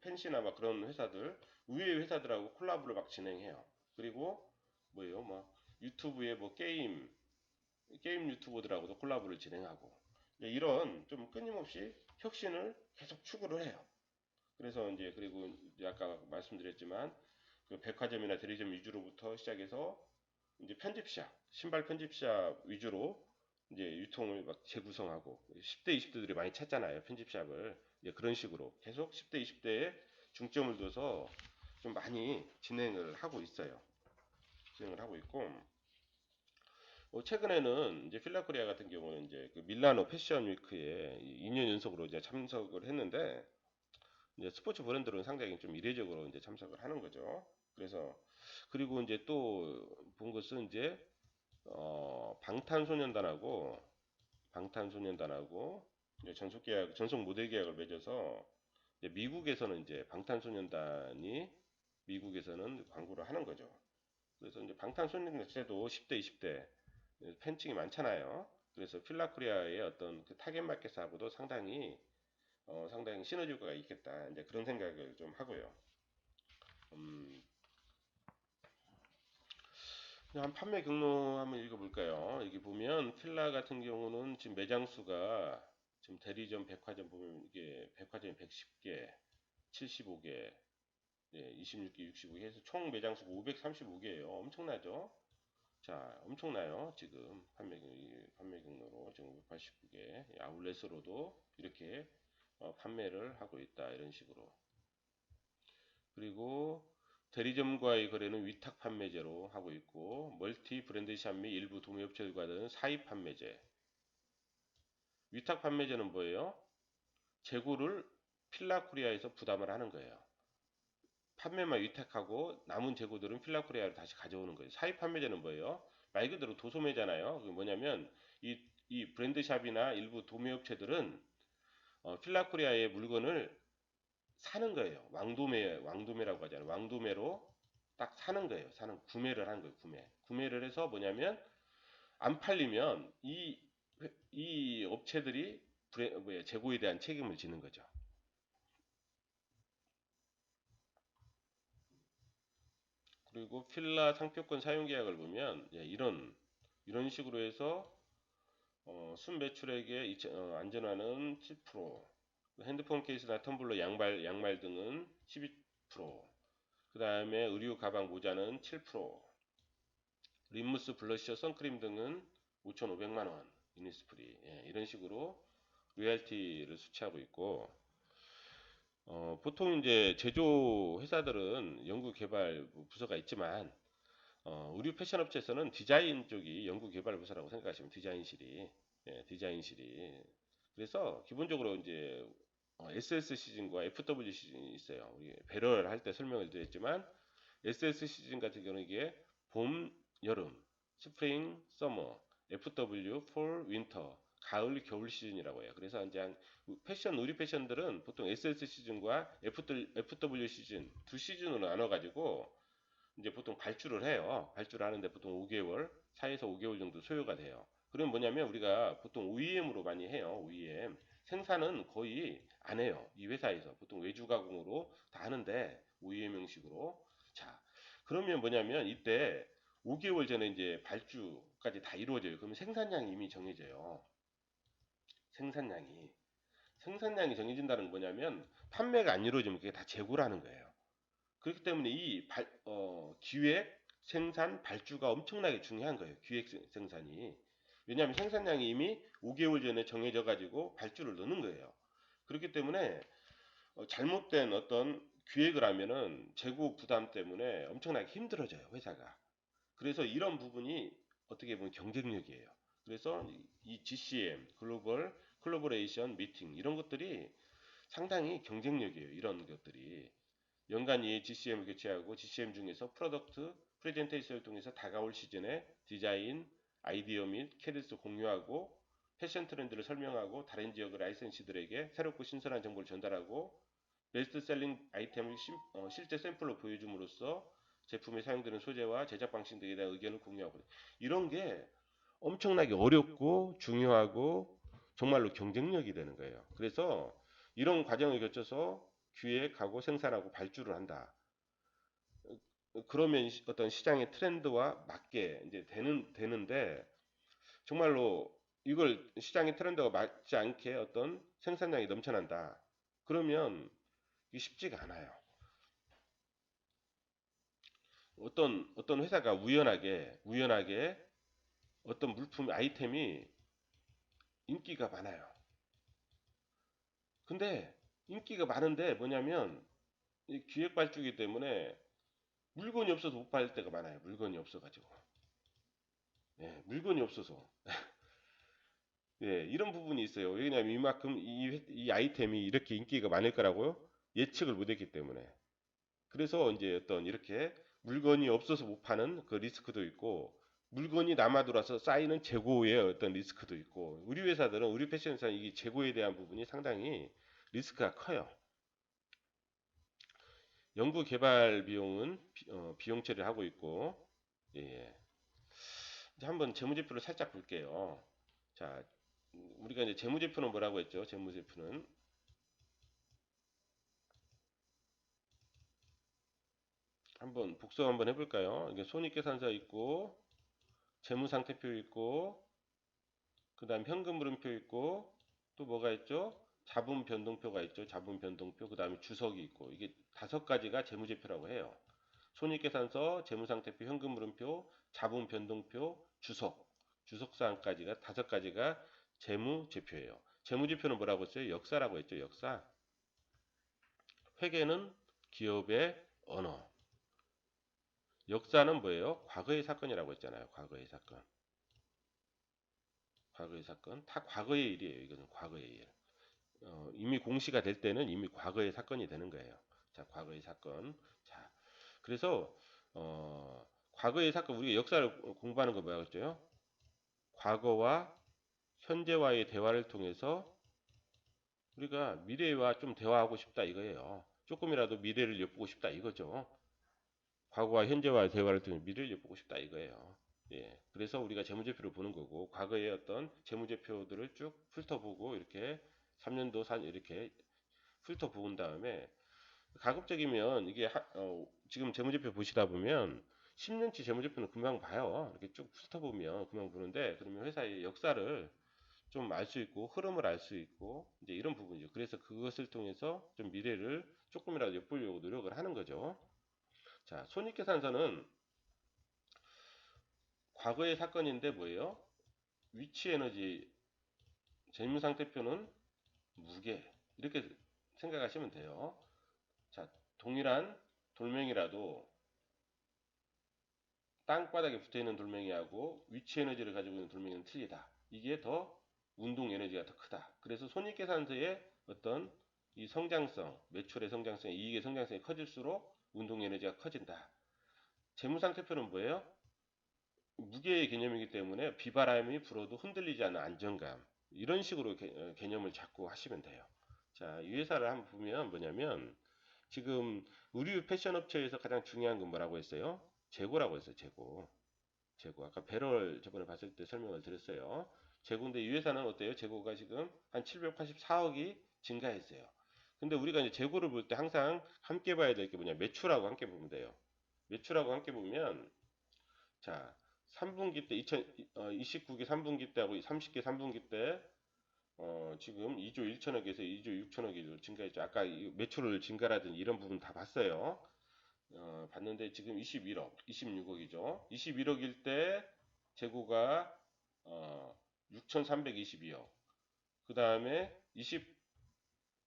펜시나 막 그런 회사들 의외의 회사들하고 콜라보를 막 진행해요. 그리고 뭐예요? 막 유튜브에 게임 유튜버들하고도 콜라보를 진행하고 이런 좀 끊임없이 혁신을 계속 추구를 해요. 그래서 이제 그리고 이제 아까 말씀드렸지만 그 백화점이나 대리점 위주로부터 시작해서 이제 편집샵, 신발 편집샵 위주로 이제 유통을 막 재구성하고 10대, 20대들이 많이 찾잖아요. 편집샵을. 이제 그런 식으로 계속 10대, 20대에 중점을 둬서 좀 많이 진행을 하고 있어요. 진행을 하고 있고 최근에는 이제 필라코리아 같은 경우는 이제 그 밀라노 패션 위크에 2년 연속으로 이제 참석을 했는데 이제 스포츠 브랜드로는 상당히 좀 이례적으로 이제 참석을 하는 거죠. 그래서 그리고 이제 또 본 것은 이제 방탄소년단하고 이제 전속 모델 계약을 맺어서 이제 미국에서는 이제 방탄소년단이 미국에서는 광고를 하는 거죠. 그래서 이제 방탄소년단 자체도 10대, 20대 팬층이 많잖아요. 그래서 필라코리아의 어떤 그 타겟 마켓하고도 상당히 시너지가 있겠다. 이제 그런 생각을 좀 하고요. 음, 한 판매 경로 한번 읽어볼까요? 여기 보면 필라 같은 경우는 지금 매장 수가 지금 대리점, 백화점 보면 이게 백화점이 110개, 75개, 26개, 65개 해서 총 매장 수가 535개예요. 엄청나죠? 자, 엄청나요. 지금 판매 경로로 지금 589개 아울렛으로도 이렇게 판매를 하고 있다. 이런 식으로. 그리고 대리점과의 거래는 위탁 판매제로 하고 있고 멀티 브랜드샵 및 일부 도매업체들과는 사입 판매제. 위탁 판매제는 뭐예요? 재고를 필라코리아에서 부담을 하는 거예요. 판매만 위탁하고 남은 재고들은 필라코리아로 다시 가져오는 거예요. 사입 판매제는 뭐예요? 말 그대로 도소매잖아요. 그게 뭐냐면 이 브랜드샵이나 일부 도매업체들은 필라코리아의 물건을 사는 거예요. 왕도매라고 하잖아요. 왕도매로 딱 사는 거예요. 구매를 하는 거예요. 구매를 해서 뭐냐면 안 팔리면 이 업체들이 재고에 대한 책임을 지는 거죠. 그리고 필라 상표권 사용 계약을 보면 이런 식으로 해서 순매출액의 안전화는 7%, 핸드폰 케이스나 텀블러, 양말 등은 12%, 그 다음에 의류 가방 모자는 7%, 립무스, 블러셔, 선크림 등은 5,500만 원, 이니스프리 이런 식으로 로열티를 수취하고 있고 보통 이제 제조 회사들은 연구 개발 부서가 있지만 의류 패션 업체에서는 디자인 쪽이 연구 개발 부서라고 생각하시면 디자인실이 그래서 기본적으로 이제 SS 시즌과 FW 시즌이 있어요. 우리 배럴을 할 때 설명을 드렸지만 SS 시즌 같은 경우는 이게 봄, 여름, 스프링, 서머, FW, 폴, 윈터, 가을, 겨울 시즌이라고 해요. 그래서 이제 우리 패션들은 보통 SS 시즌과 FW 시즌 두 시즌으로 나눠가지고 이제 보통 발주를 해요. 발주를 하는데 보통 5개월, 4에서 5개월 정도 소요가 돼요. 그럼 뭐냐면 우리가 보통 OEM으로 많이 해요. OEM. 생산은 거의 안 해요. 이 회사에서. 보통 외주 가공으로 다 하는데 OEM 형식으로. 자, 그러면 뭐냐면 이때 5개월 전에 이제 발주까지 다 이루어져요. 그러면 생산량이 이미 정해져요. 생산량이. 생산량이 정해진다는 건 뭐냐면 판매가 안 이루어지면 그게 다 재고라는 거예요. 그렇기 때문에 기획, 생산, 발주가 엄청나게 중요한 거예요. 기획 생산이. 왜냐하면 생산량이 이미 5개월 전에 정해져 가지고 발주를 넣는 거예요. 그렇기 때문에 잘못된 어떤 기획을 하면은 재고 부담 때문에 엄청나게 힘들어져요, 회사가. 그래서 이런 부분이 어떻게 보면 경쟁력이에요. 그래서 이 GCM, 글로벌 콜라보레이션 미팅 이런 것들이 상당히 경쟁력이에요. 이런 것들이. 연간 GCM을 개최하고 GCM 중에서 프로덕트 프레젠테이션을 통해서 다가올 시즌에 디자인, 아이디어 및 캐리스 공유하고 패션 트렌드를 설명하고 다른 지역의 라이센시들에게 새롭고 신선한 정보를 전달하고 베스트셀링 아이템을 실제 샘플로 보여줌으로써 제품에 사용되는 소재와 제작 방식 등에 대한 의견을 공유하고 이런 게 엄청나게 어렵고 중요하고 정말로 경쟁력이 되는 거예요. 그래서 이런 과정을 거쳐서 기획하고 생산하고 발주를 한다. 그러면 어떤 시장의 트렌드와 맞게 이제 되는데 정말로 이걸 시장의 트렌드가 맞지 않게 어떤 생산량이 넘쳐난다. 그러면 이게 쉽지가 않아요. 어떤 회사가 우연하게 어떤 물품 아이템이 인기가 많아요. 근데 인기가 많은데 뭐냐면 이 기획 발주기 때문에 물건이 없어서 못 팔 때가 많아요. 물건이 없어가지고. 예, 물건이 없어서. 예, 이런 부분이 있어요. 왜냐하면 이만큼 이 아이템이 이렇게 인기가 많을 거라고 예측을 못했기 때문에. 그래서 이제 어떤 이렇게 물건이 없어서 못 파는 그 리스크도 있고, 물건이 남아 돌아서 쌓이는 재고의 어떤 리스크도 있고, 우리 회사들은 우리 패션 회사는 이 재고에 대한 부분이 상당히 리스크가 커요. 연구 개발 비용은 비용 처리를 하고 있고, 예, 예. 이제 한번 재무제표를 살짝 볼게요. 자, 우리가 이제 재무제표는 뭐라고 했죠? 재무제표는 한번 복습 한번 해볼까요? 이게 손익계산서 있고 재무상태표 있고 그다음 현금 흐름표 있고 또 뭐가 있죠? 자본 변동표가 있죠. 자본 변동표 그다음에 주석이 있고 이게 다섯 가지가 재무제표라고 해요. 손익계산서, 재무상태표, 현금 흐름표, 자본 변동표, 주석사항까지가 다섯 가지가 재무제표예요. 재무제표는 뭐라고 했어요? 역사라고 했죠. 역사. 회계는 기업의 언어. 역사는 뭐예요? 과거의 사건이라고 했잖아요. 과거의 사건. 과거의 사건. 다 과거의 일이에요. 이거는 과거의 일. 이미 공시가 될 때는 이미 과거의 사건이 되는 거예요. 자, 과거의 사건. 자, 그래서 과거의 사건 우리가 역사를 공부하는 거 뭐라고 했죠? 과거와 현재와의 대화를 통해서 우리가 미래와 좀 대화하고 싶다 이거예요. 조금이라도 미래를 엿보고 싶다 이거죠. 과거와 현재와의 대화를 통해 미래를 엿보고 싶다 이거예요. 예. 그래서 우리가 재무제표를 보는 거고 과거의 어떤 재무제표들을 쭉 훑어보고 이렇게 3년도 산 이렇게 훑어본 다음에 가급적이면 이게 지금 재무제표 보시다 보면 10년치 재무제표는 금방 봐요. 이렇게 쭉 훑어보면 금방 보는데 그러면 회사의 역사를 좀 알 수 있고 흐름을 알 수 있고 이제 이런 부분이죠. 그래서 그것을 통해서 좀 미래를 조금이라도 엿보려고 노력을 하는 거죠. 자, 손익계산서는 과거의 사건인데 뭐예요? 위치 에너지 재무상태표는 무게 이렇게 생각하시면 돼요. 자, 동일한 돌멩이라도 땅바닥에 붙어있는 돌멩이하고 위치 에너지를 가지고 있는 돌멩이는 틀리다. 이게 더 운동 에너지가 더 크다. 그래서 손익계산서의 어떤 이 성장성, 매출의 성장성, 이익의 성장성이 커질수록 운동 에너지가 커진다. 재무상태표는 뭐예요? 무게의 개념이기 때문에 비바람이 불어도 흔들리지 않는 안정감. 이런 식으로 개념을 잡고 하시면 돼요. 자, 이 회사를 한번 보면 뭐냐면 지금 의류 패션 업체에서 가장 중요한 건 뭐라고 했어요? 재고라고 했어요. 재고. 재고. 아까 배럴 저번에 봤을 때 설명을 드렸어요. 재고인데 이 회사는 어때요? 재고가 지금 한 784억이 증가했어요. 근데 우리가 이제 재고를 볼 때 항상 함께 봐야 될 게 뭐냐? 매출하고 함께 보면 돼요. 매출하고 함께 보면 자, 3분기 때 2029기 3분기 때하고 30기 3분기 때 지금 2조 1천억에서 2조 6천억이 증가했죠. 아까 매출을 증가라든지 이런 부분 다 봤어요. 봤는데 지금 21억, 26억이죠. 21억일 때 재고가 6,322억. 그 다음에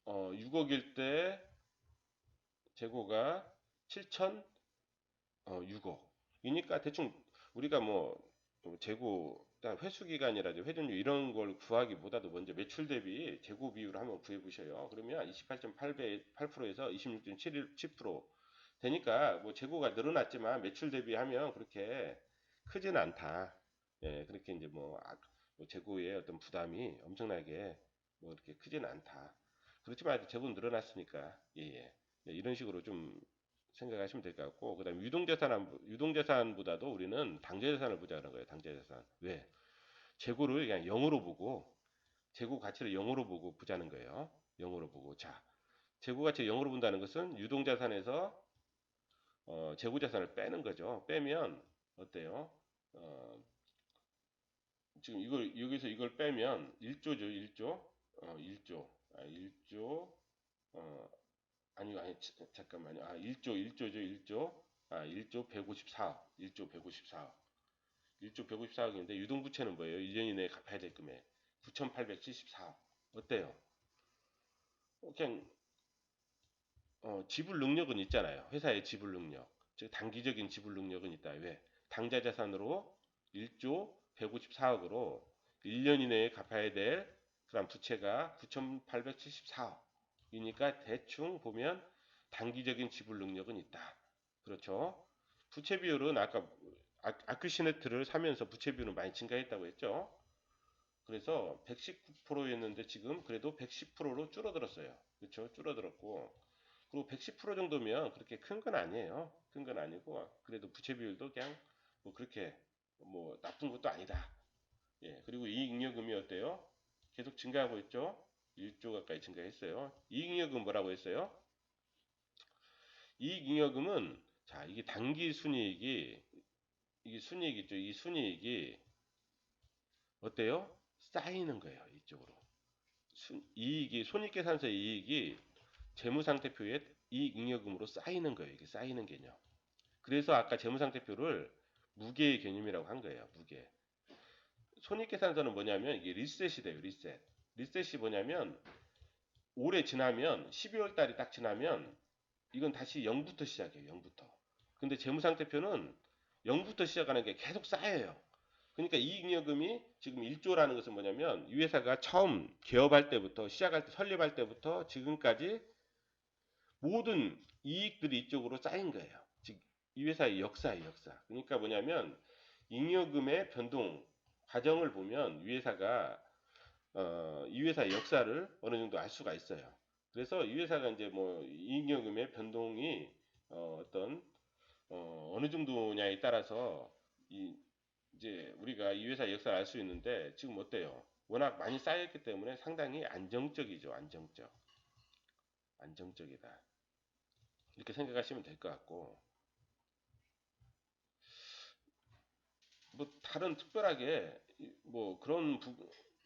26억일 때 재고가 7,006억. 이니까 대충 우리가 뭐 재고 회수 기간이라든지 회전율 이런 걸 구하기보다도 먼저 매출 대비 재고 비율을 한번 구해 보셔요. 그러면 28.8%에서 26.7% 되니까 뭐 재고가 늘어났지만 매출 대비하면 그렇게 크지는 않다. 예, 그렇게 이제 뭐 재고의 어떤 부담이 엄청나게 뭐 이렇게 크지는 않다. 그렇지만 재고는 늘어났으니까 예, 예. 네, 이런 식으로 좀 생각하시면 될 것 같고, 그다음에 유동자산보다도 우리는 당좌자산을 보자는 거예요. 당좌자산. 왜? 재고를 그냥 0으로 보고 재고 가치를 0으로 보고 보자는 거예요. 0으로 보고. 자, 재고 가치를 0으로 본다는 것은 유동자산에서 재고자산을 빼는 거죠. 빼면 어때요? 어, 지금 이걸 여기서 이걸 빼면 1조죠. 1조. 1조. 1조. 어, 아니, 잠깐만요. 1조죠, 1조. 1조 154억. 1조 154억. 1조 154억인데 유동부채는 뭐예요? 1년 이내에 갚아야 될 금액. 9,874억. 어때요? 그냥 지불 능력은 있잖아요. 회사의 지불 능력. 즉 단기적인 지불 능력은 있다. 왜? 당좌 자산으로 1조 154억으로 1년 이내에 갚아야 될 그런 부채가 9,874억이니까 대충 보면 단기적인 지불 능력은 있다. 그렇죠? 부채 비율은 아까 아크시네트를 사면서 부채 비율은 많이 증가했다고 했죠. 그래서 119%였는데 지금 그래도 110%로 줄어들었어요. 그렇죠? 줄어들었고 그리고 110% 정도면 그렇게 큰 건 아니에요. 큰 건 아니고 그래도 부채 비율도 그냥 뭐 그렇게 뭐 나쁜 것도 아니다. 예. 그리고 이익잉여금이 어때요? 계속 증가하고 있죠? 1조 가까이 증가했어요. 이익잉여금 뭐라고 했어요? 이익잉여금은 자, 이게 단기 순이익이 이게 순이익 있죠? 이 순이익이 어때요? 쌓이는 거예요. 이쪽으로. 이익이 손익계산서 이익이 재무상태표에 이익잉여금으로 쌓이는 거예요. 이게 쌓이는 개념. 그래서 아까 재무상태표를 무게의 개념이라고 한 거예요. 무게. 손익계산서는 뭐냐면 이게 리셋이 돼요. 리셋. 리셋이 뭐냐면 올해 지나면 12월 달이 딱 지나면 이건 다시 0부터 시작해요. 0부터. 근데 재무상태표는 0부터 시작하는 게 계속 쌓여요. 그러니까 이익잉여금이 지금 1조라는 것은 뭐냐면 이 회사가 처음 개업할 때부터 시작할 때 설립할 때부터 지금까지 모든 이익들이 이쪽으로 쌓인 거예요. 즉 이 회사의 역사의 역사. 그러니까 뭐냐면 잉여금의 변동 과정을 보면 이 회사가 이 회사의 역사를 어느 정도 알 수가 있어요. 그래서 이 회사가 이제 뭐 잉여금의 변동이 어떤 어느 정도냐에 따라서 이제 우리가 이 회사의 역사를 알 수 있는데 지금 어때요? 워낙 많이 쌓였기 때문에 상당히 안정적이죠. 안정적. 안정적이다. 이렇게 생각하시면 될 것 같고 뭐 다른 특별하게 뭐 그런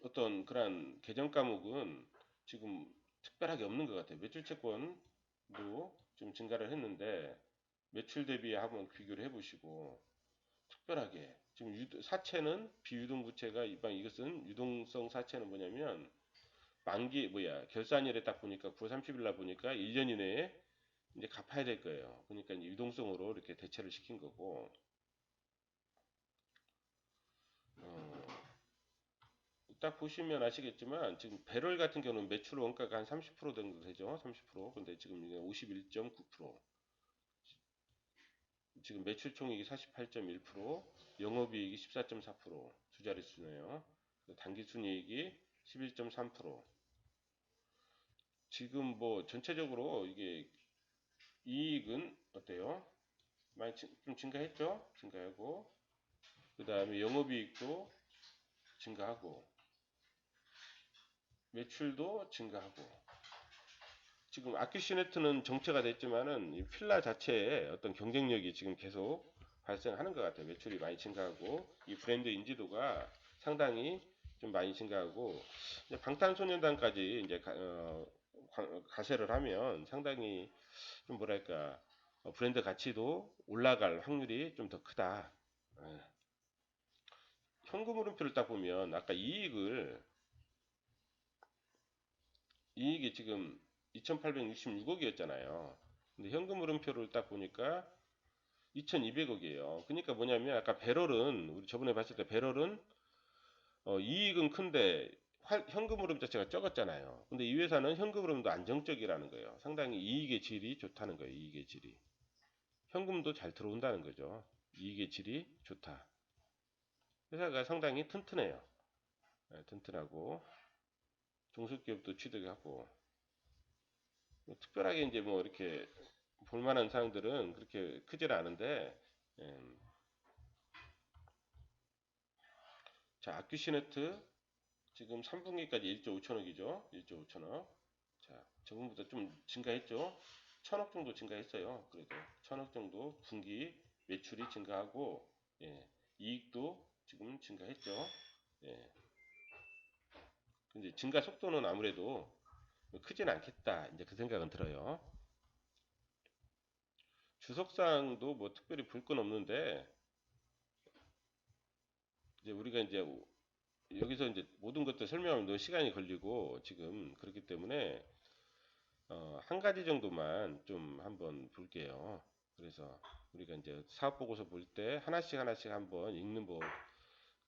어떤 그런 개정 과목은 지금 특별하게 없는 것 같아요. 매출 채권도 좀 증가를 했는데 매출 대비 한번 비교를 해보시고 특별하게 지금 사채는 비유동 부채가 이것은 유동성 사채는 뭐냐면 만기 결산일에 딱 보니까 9월 30일 날 보니까 1년 이내에 이제 갚아야 될 거예요. 그러니까 이제 유동성으로 이렇게 대체를 시킨 거고 딱 보시면 아시겠지만 지금 배럴 같은 경우는 매출 원가가 한 30% 정도 되죠. 30%. 근데 지금 이게 51.9%. 지금 매출 총액이 48.1%, 영업이익이 14.4%두 자릿수네요. 당기순이익이 11.3%. 지금 뭐 전체적으로 이게 이익은 어때요? 많이 좀 증가했죠? 증가하고 그 다음에 영업이익도 증가하고 매출도 증가하고 지금 아큐시네트는 정체가 됐지만은 이 필라 자체에 어떤 경쟁력이 지금 계속 발생하는 것 같아요. 매출이 많이 증가하고 이 브랜드 인지도가 상당히 좀 많이 증가하고 이제 방탄소년단까지 이제 가세를 하면 상당히 좀 뭐랄까 브랜드 가치도 올라갈 확률이 좀 더 크다. 예. 현금 흐름표를 딱 보면 아까 이익이 지금 2,866억이었잖아요. 근데 현금 흐름표를 딱 보니까 2,200억이에요. 그러니까 뭐냐면 아까 배럴은 우리 저번에 봤을 때 배럴은 이익은 큰데 현금 흐름 자체가 적었잖아요. 근데 이 회사는 현금 흐름도 안정적이라는 거예요. 상당히 이익의 질이 좋다는 거예요. 이익의 질이. 현금도 잘 들어온다는 거죠. 이익의 질이 좋다. 회사가 상당히 튼튼해요. 네, 튼튼하고 중소기업도 취득하고 뭐 특별하게 이제 뭐 이렇게 볼만한 사항들은 그렇게 크질 않은데 음, 자 아큐시네트 지금 3분기까지 1조 5천억이죠. 1조 5천억. 자 저번보다 좀 증가했죠. 1,000억 정도 증가했어요. 그래도 1,000억 정도 분기 매출이 증가하고 예, 이익도 지금 증가했죠. 예, 근데 증가 속도는 아무래도 크진 않겠다. 이제 그 생각은 들어요. 주석상도 뭐 특별히 볼 건 없는데 이제 우리가 이제 여기서 이제 모든 것들 설명하면 너무 시간이 걸리고 지금 그렇기 때문에 한 가지 정도만 좀 한번 볼게요. 그래서 우리가 이제 사업 보고서 볼 때 하나씩 하나씩 한번 읽는 법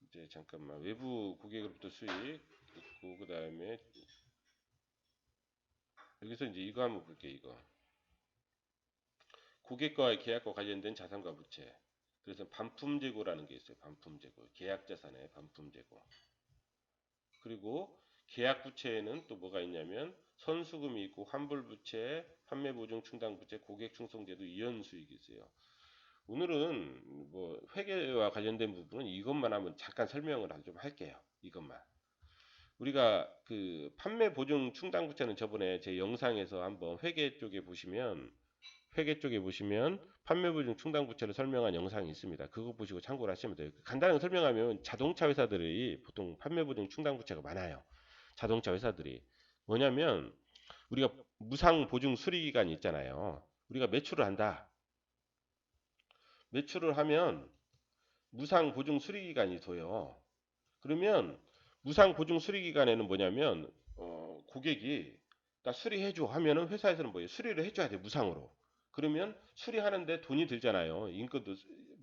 이제 잠깐만 외부 고객으로부터 수익 있고 그 다음에 여기서 이제 이거 한번 볼게요. 이거 고객과의 계약과 관련된 자산과 부채. 그래서 반품 재고라는 게 있어요. 반품 재고. 계약 자산의 반품 재고. 그리고 계약 부채에는 또 뭐가 있냐면 선수금이 있고 환불 부채, 판매 보증 충당 부채, 고객 충성제도 이연 수익이 있어요. 오늘은 뭐 회계와 관련된 부분은 이것만 한번 잠깐 설명을 좀 할게요. 이것만. 우리가 그 판매 보증 충당 부채는 저번에 제 영상에서 한번 회계 쪽에 보시면 판매 보증 충당 부채를 설명한 영상이 있습니다. 그거 보시고 참고를 하시면 돼요. 간단하게 설명하면 자동차 회사들이 보통 판매 보증 충당 부채가 많아요. 자동차 회사들이 뭐냐면 우리가 무상 보증 수리 기간이 있잖아요. 우리가 매출을 한다. 매출을 하면 무상 보증 수리 기간이 둬요. 그러면 무상 보증 수리 기간에는 뭐냐면 고객이 나 수리해줘 하면은 회사에서는 뭐예요? 수리를 해줘야 돼 무상으로. 그러면 수리하는데 돈이 들잖아요.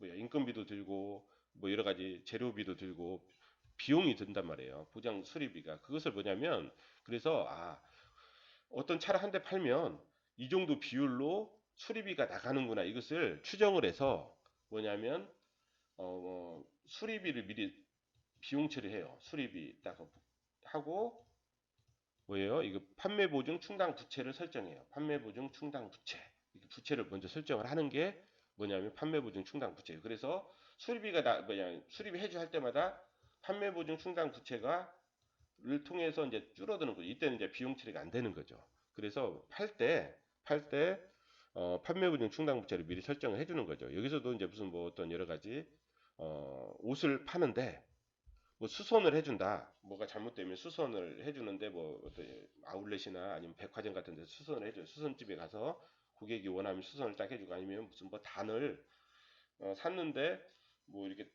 인건비도 들고 뭐 여러 가지 재료비도 들고 비용이 든단 말이에요. 보장 수리비가. 그것을 뭐냐면 그래서 어떤 차를 한 대 팔면 이 정도 비율로 수리비가 나가는구나. 이것을 추정을 해서 뭐냐면 수리비를 미리 비용 처리해요. 수리비 딱 하고 뭐예요? 이거 판매 보증 충당 부채를 설정해요. 판매 보증 충당 부채. 부채를 먼저 설정을 하는 게 뭐냐면 판매 보증 충당 부채예요. 그래서 수리비 해주 할 때마다 판매 보증 충당 부채가 를 통해서 이제 줄어드는 거죠. 이때는 이제 비용 처리가 안 되는 거죠. 그래서 팔 때 판매 보증 충당 부채를 미리 설정을 해주는 거죠. 여기서도 이제 무슨 뭐 어떤 여러 가지 옷을 파는데 뭐 수선을 해준다. 뭐가 잘못되면 수선을 해주는데 뭐 어떤 아울렛이나 아니면 백화점 같은 데서 수선을 해줘요. 수선집에 가서 고객이 원하면 수선을 딱 해주고 아니면 무슨 뭐 단을 샀는데 뭐 이렇게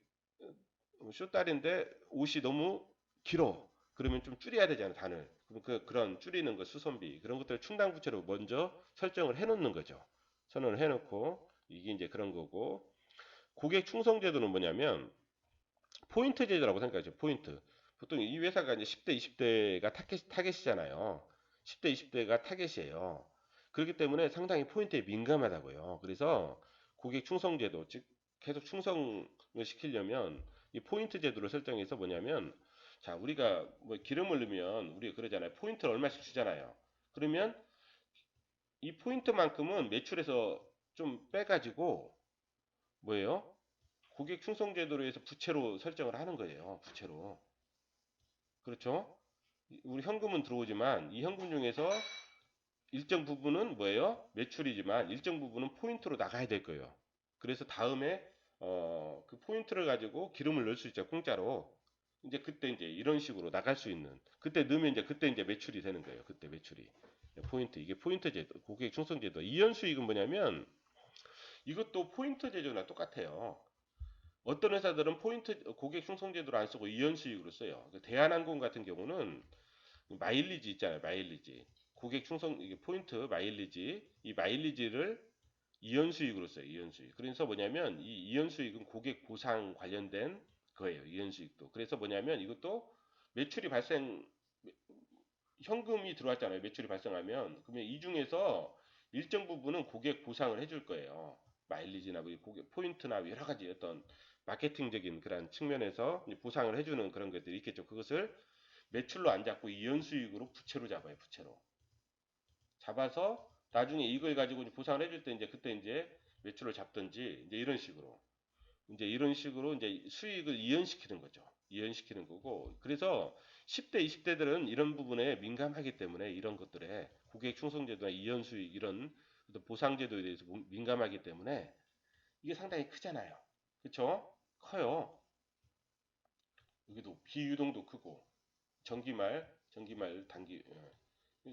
쇼다리인데 옷이 너무 길어. 그러면 좀 줄여야 되잖아 단을. 그럼 그런 줄이는 거 수선비 그런 것들을 충당 부채로 먼저 설정을 해놓는 거죠. 선언을 해놓고 이게 이제 그런 거고 고객 충성 제도는 뭐냐면 포인트 제도라고 생각하죠. 포인트. 보통 이 회사가 이제 10대, 20대가 타겟이잖아요. 10대, 20대가 타겟이에요. 그렇기 때문에 상당히 포인트에 민감하다고요. 그래서 고객 충성 제도, 즉 계속 충성을 시키려면 이 포인트 제도를 설정해서 뭐냐면, 자, 우리가 뭐 기름을 넣으면 우리가 그러잖아요. 포인트를 얼마씩 주잖아요. 그러면 이 포인트만큼은 매출에서 좀 빼가지고 뭐예요? 고객 충성 제도로 해서 부채로 설정을 하는 거예요. 부채로. 그렇죠? 우리 현금은 들어오지만 이 현금 중에서 일정 부분은 뭐예요? 매출이지만 일정 부분은 포인트로 나가야 될 거예요. 그래서 다음에 그 포인트를 가지고 기름을 넣을 수 있죠. 공짜로. 이제 그때 이제 이런 식으로 나갈 수 있는. 그때 넣으면 이제 그때 이제 매출이 되는 거예요. 그때 매출이. 포인트. 이게 포인트 제도, 고객 충성 제도. 이연 수익은 뭐냐면 이것도 포인트 제도나 똑같아요. 어떤 회사들은 포인트 고객 충성 제도를 안 쓰고 이연 수익으로 써요. 대한항공 같은 경우는 마일리지 있잖아요. 마일리지. 고객 충성 이게 포인트 마일리지 이 마일리지를 이연 수익으로 써요. 이연 수익. 그래서 뭐냐면 이 이연 수익은 고객 보상 관련된 거예요. 이연 수익도. 그래서 뭐냐면 이것도 매출이 발생 현금이 들어왔잖아요. 매출이 발생하면 그러면 이 중에서 일정 부분은 고객 보상을 해줄 거예요. 마일리지나 뭐 고객 포인트나 여러 가지 어떤 마케팅적인 그런 측면에서 보상을 해주는 그런 것들이 있겠죠. 그것을 매출로 안 잡고 이연 수익으로 부채로 잡아요. 부채로 잡아서 나중에 이걸 가지고 보상을 해줄 때 이제 그때 이제 매출을 잡든지 이제 이런 식으로 이제 수익을 이연시키는 거죠. 이연시키는 거고 그래서 10대, 20대들은 이런 부분에 민감하기 때문에 이런 것들에 고객 충성제도나 이연 수익 이런 보상제도에 대해서 민감하기 때문에 이게 상당히 크잖아요. 그렇죠? 커요. 여기도 비유동도 크고 전기말 단기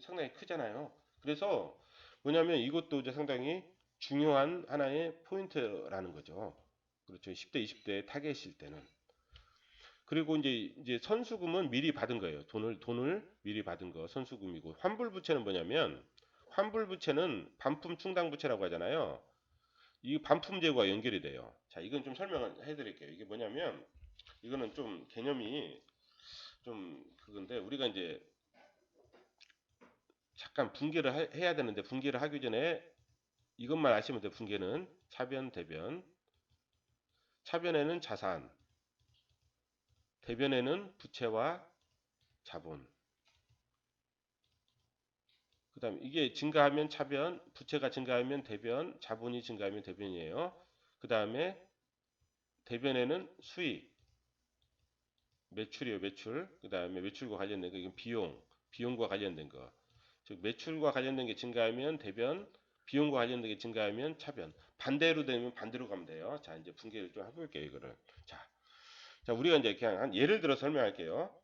상당히 크잖아요. 그래서 뭐냐면 이것도 이제 상당히 중요한 하나의 포인트라는 거죠. 그렇죠. 10대, 20대 타겟일 때는. 그리고 이제 선수금은 미리 받은 거예요. 돈을 미리 받은 거 선수금이고 환불부채는 뭐냐면 환불부채는 반품 충당부채라고 하잖아요. 이 반품 재고가 연결이 돼요. 자, 이건 좀 설명을 해드릴게요. 이게 뭐냐면 이거는 좀 개념이 좀 그건데 우리가 이제 잠깐 분개를 해야 되는데 분개를 하기 전에 이것만 아시면 돼요. 분개는 차변, 대변. 차변에는 자산, 대변에는 부채와 자본. 그 다음에 이게 증가하면 차변, 부채가 증가하면 대변, 자본이 증가하면 대변이에요. 그 다음에 대변에는 수익, 매출이에요, 매출. 그 다음에 매출과 관련된 거, 이건 비용과 관련된 거. 즉, 매출과 관련된 게 증가하면 대변, 비용과 관련된 게 증가하면 차변. 반대로 되면 반대로 가면 돼요. 자, 이제 분개를 좀 해볼게요, 이거를. 자, 우리가 이제 그냥 한 예를 들어 설명할게요.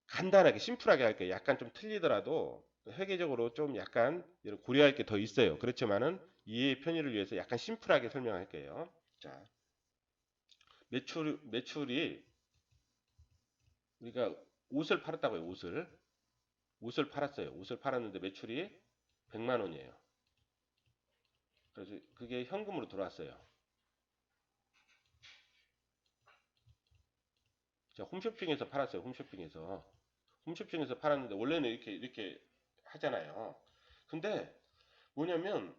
간단하게, 심플하게 할게요. 약간 좀 틀리더라도 회계적으로 좀 약간 고려할 게 더 있어요. 그렇지만은 이해의 편의를 위해서 약간 심플하게 설명할게요. 자, 매출이 우리가 옷을 팔았다고요. 옷을 팔았어요. 옷을 팔았는데 매출이 100만 원이에요. 그래서 그게 현금으로 들어왔어요. 자, 홈쇼핑에서 팔았어요. 홈쇼핑에서 팔았는데 원래는 이렇게 하잖아요. 근데 뭐냐면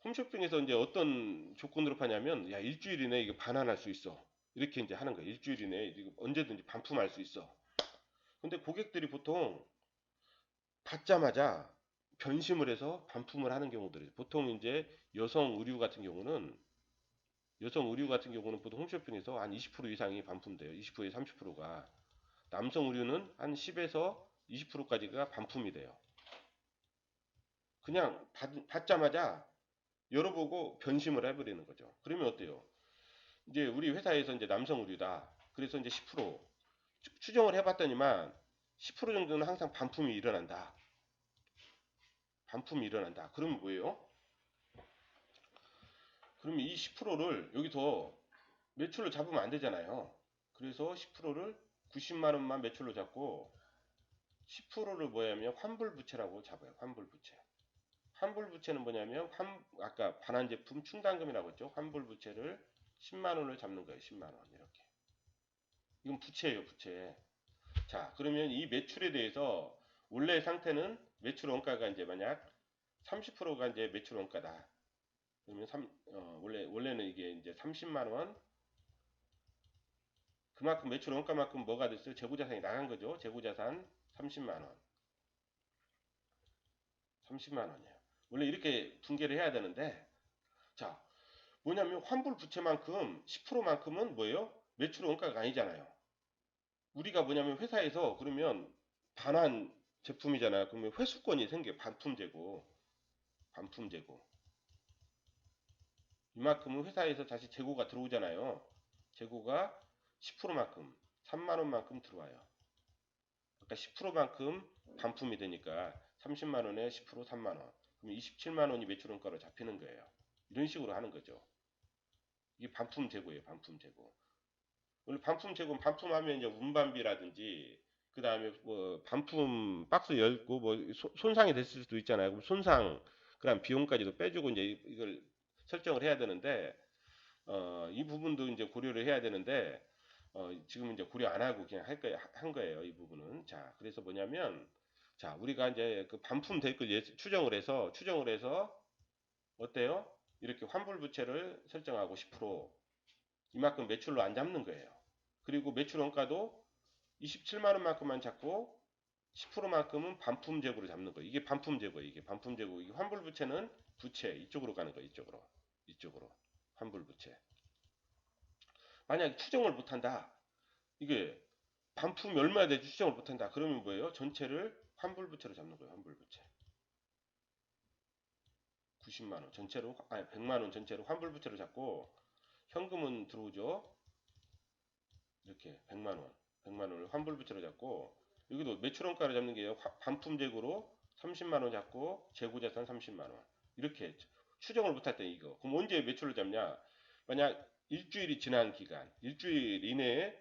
홈쇼핑에서 이제 어떤 조건으로 파냐면 야 일주일 이내에 이거 반환할 수 있어. 이렇게 이제 하는 거예요. 일주일 이내에 이거 언제든지 반품할 수 있어. 근데 고객들이 보통 받자마자 변심을 해서 반품을 하는 경우들이 보통 이제 여성 의류 같은 경우는 보통 홈쇼핑에서 한 20% 이상이 반품돼요. 20%에서 30%가. 남성 의류는 한 10에서 20%까지가 반품이 돼요. 그냥 받자마자 열어보고 변심을 해버리는 거죠. 그러면 어때요? 이제 우리 회사에서 이제 남성 의류다. 그래서 이제 10% 추정을 해봤더니만 10% 정도는 항상 반품이 일어난다. 반품이 일어난다. 그러면 뭐예요? 그러면 이 10%를 여기서 매출로 잡으면 안 되잖아요. 그래서 10%를 90만 원만 매출로 잡고 10%를 뭐냐면 환불부채라고 잡아요. 환불부채. 환불부채는 뭐냐면 아까 반환 제품 충당금이라고 했죠. 환불부채를 10만 원을 잡는 거예요. 10만 원 이렇게. 이건 부채예요. 부채. 자, 그러면 이 매출에 대해서 원래 상태는 매출 원가가 이제 만약 30%가 이제 매출 원가다. 그러면 원래는 이게 이제 30만 원, 그만큼 매출 원가만큼 뭐가 됐어요? 재고자산이 나간 거죠. 재고자산 30만 원. 30만 원이에요. 원래 이렇게 분개를 해야 되는데, 자, 뭐냐면 환불 부채만큼 10%만큼은 뭐예요? 매출 원가가 아니잖아요. 우리가 뭐냐면 회사에서 그러면 반환 제품이잖아요. 그러면 회수권이 생겨요. 반품 재고, 반품 재고. 이만큼은 회사에서 다시 재고가 들어오잖아요. 재고가 10%만큼, 3만 원만큼 들어와요. 아까 10%만큼 반품이 되니까 30만 원에 10% 3만 원. 그럼 27만 원이 매출 원가로 잡히는 거예요. 이런 식으로 하는 거죠. 이게 반품 재고예요. 반품 재고. 원래 반품 재고는 반품하면 이제 운반비라든지 그 다음에 뭐 반품 박스 열고 뭐 손상이 됐을 수도 있잖아요. 그럼 손상 그다음 비용까지도 빼주고 이제 이걸 설정을 해야 되는데 이 부분도 이제 고려를 해야 되는데 지금 이제 고려 안 하고 그냥 한 거예요. 이 부분은. 자, 그래서 뭐냐면 자, 우리가 이제 그 반품 대출 추정을 해서 어때요? 이렇게 환불 부채를 설정하고 10% 이만큼 매출로 안 잡는 거예요. 그리고 매출 원가도 27만 원만큼만 잡고 10%만큼은 반품 재고로 잡는 거예요. 이게 반품 재고예요. 이게 반품 재고. 이게 환불 부채는 부채 이쪽으로 가는 거예요. 이쪽으로. 이쪽으로. 환불 부채. 만약에 추정을 못 한다. 이게 반품이 얼마나 될지 추정을 못 한다. 그러면 뭐예요? 전체를 환불 부채로 잡는 거예요. 환불 부채. 90만 원 전체로 아니 100만 원 전체로 환불 부채로 잡고 현금은 들어오죠. 이렇게 100만 원. 100만 원을 환불 부채로 잡고 여기도 매출 원가를 잡는 게요. 반품 재고로 30만 원 잡고 재고 자산 30만 원. 이렇게 추정을 못할 때 이거. 그럼 언제 매출을 잡냐? 만약 일주일이 지난 기간, 일주일 이내에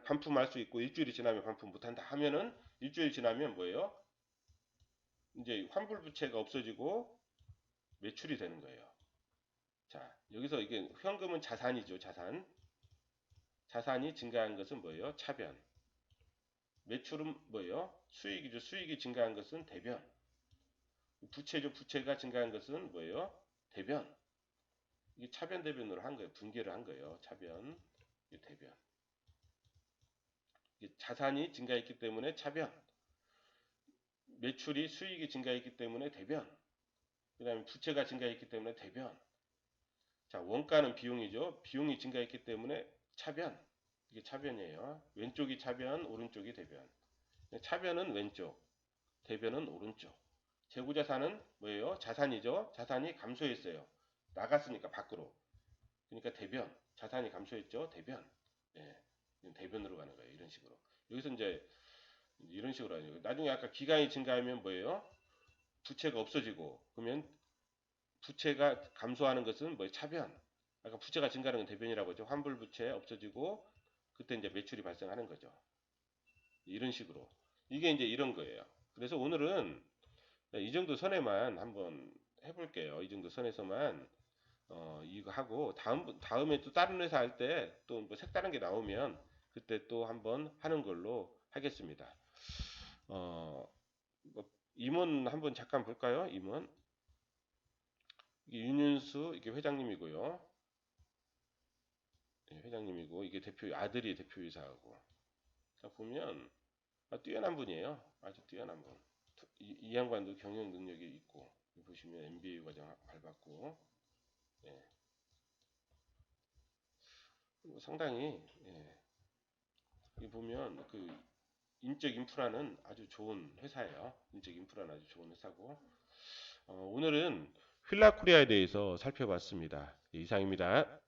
반품할 수 있고 일주일이 지나면 반품 못한다 하면은 일주일 지나면 뭐예요? 이제 환불 부채가 없어지고 매출이 되는 거예요. 자, 여기서 이게 현금은 자산이죠, 자산. 자산이 증가한 것은 뭐예요? 차변. 매출은 뭐예요? 수익이죠. 수익이 증가한 것은 대변. 부채죠. 부채가 증가한 것은 뭐예요? 대변. 이게 차변 대변으로 한 거예요. 분개를 한 거예요. 차변, 대변. 자산이 증가했기 때문에 차변. 매출이 수익이 증가했기 때문에 대변. 그 다음에 부채가 증가했기 때문에 대변. 자, 원가는 비용이죠. 비용이 증가했기 때문에 차변. 이게 차변이에요. 왼쪽이 차변, 오른쪽이 대변. 차변은 왼쪽, 대변은 오른쪽. 재고자산은 뭐예요? 자산이죠. 자산이 감소했어요. 나갔으니까 밖으로. 그러니까 대변. 자산이 감소했죠. 대변. 예, 대변으로 가는 거예요. 이런 식으로. 여기서 이제 이런 식으로 하는 거예요. 나중에 아까 기간이 증가하면 뭐예요? 부채가 없어지고 그러면 부채가 감소하는 것은 뭐 차변. 아까 부채가 증가하는 건 대변이라고 했죠. 환불 부채 없어지고 그때 이제 매출이 발생하는 거죠. 이런 식으로. 이게 이제 이런 거예요. 그래서 오늘은 이 정도 선에만 한번 해볼게요. 이 정도 선에서만 이거 하고 다음에 또 다른 회사 할 때 또 뭐 색다른 게 나오면 그때 또 한번 하는 걸로 하겠습니다. 뭐 임원 한번 잠깐 볼까요? 임원. 이게 윤윤수 이게 회장님이고요. 네, 회장님이고 이게 대표 아들이 대표이사하고. 자 보면 뛰어난 분이에요. 아주 뛰어난 분. 이 양반도 경영 능력이 있고 보시면 MBA 과정 밟았고 예. 상당히 예. 이 보면 그 인적 인프라는 아주 좋은 회사예요. 인적 인프라는 아주 좋은 회사고 오늘은 휠라코리아에 대해서 살펴봤습니다. 이상입니다.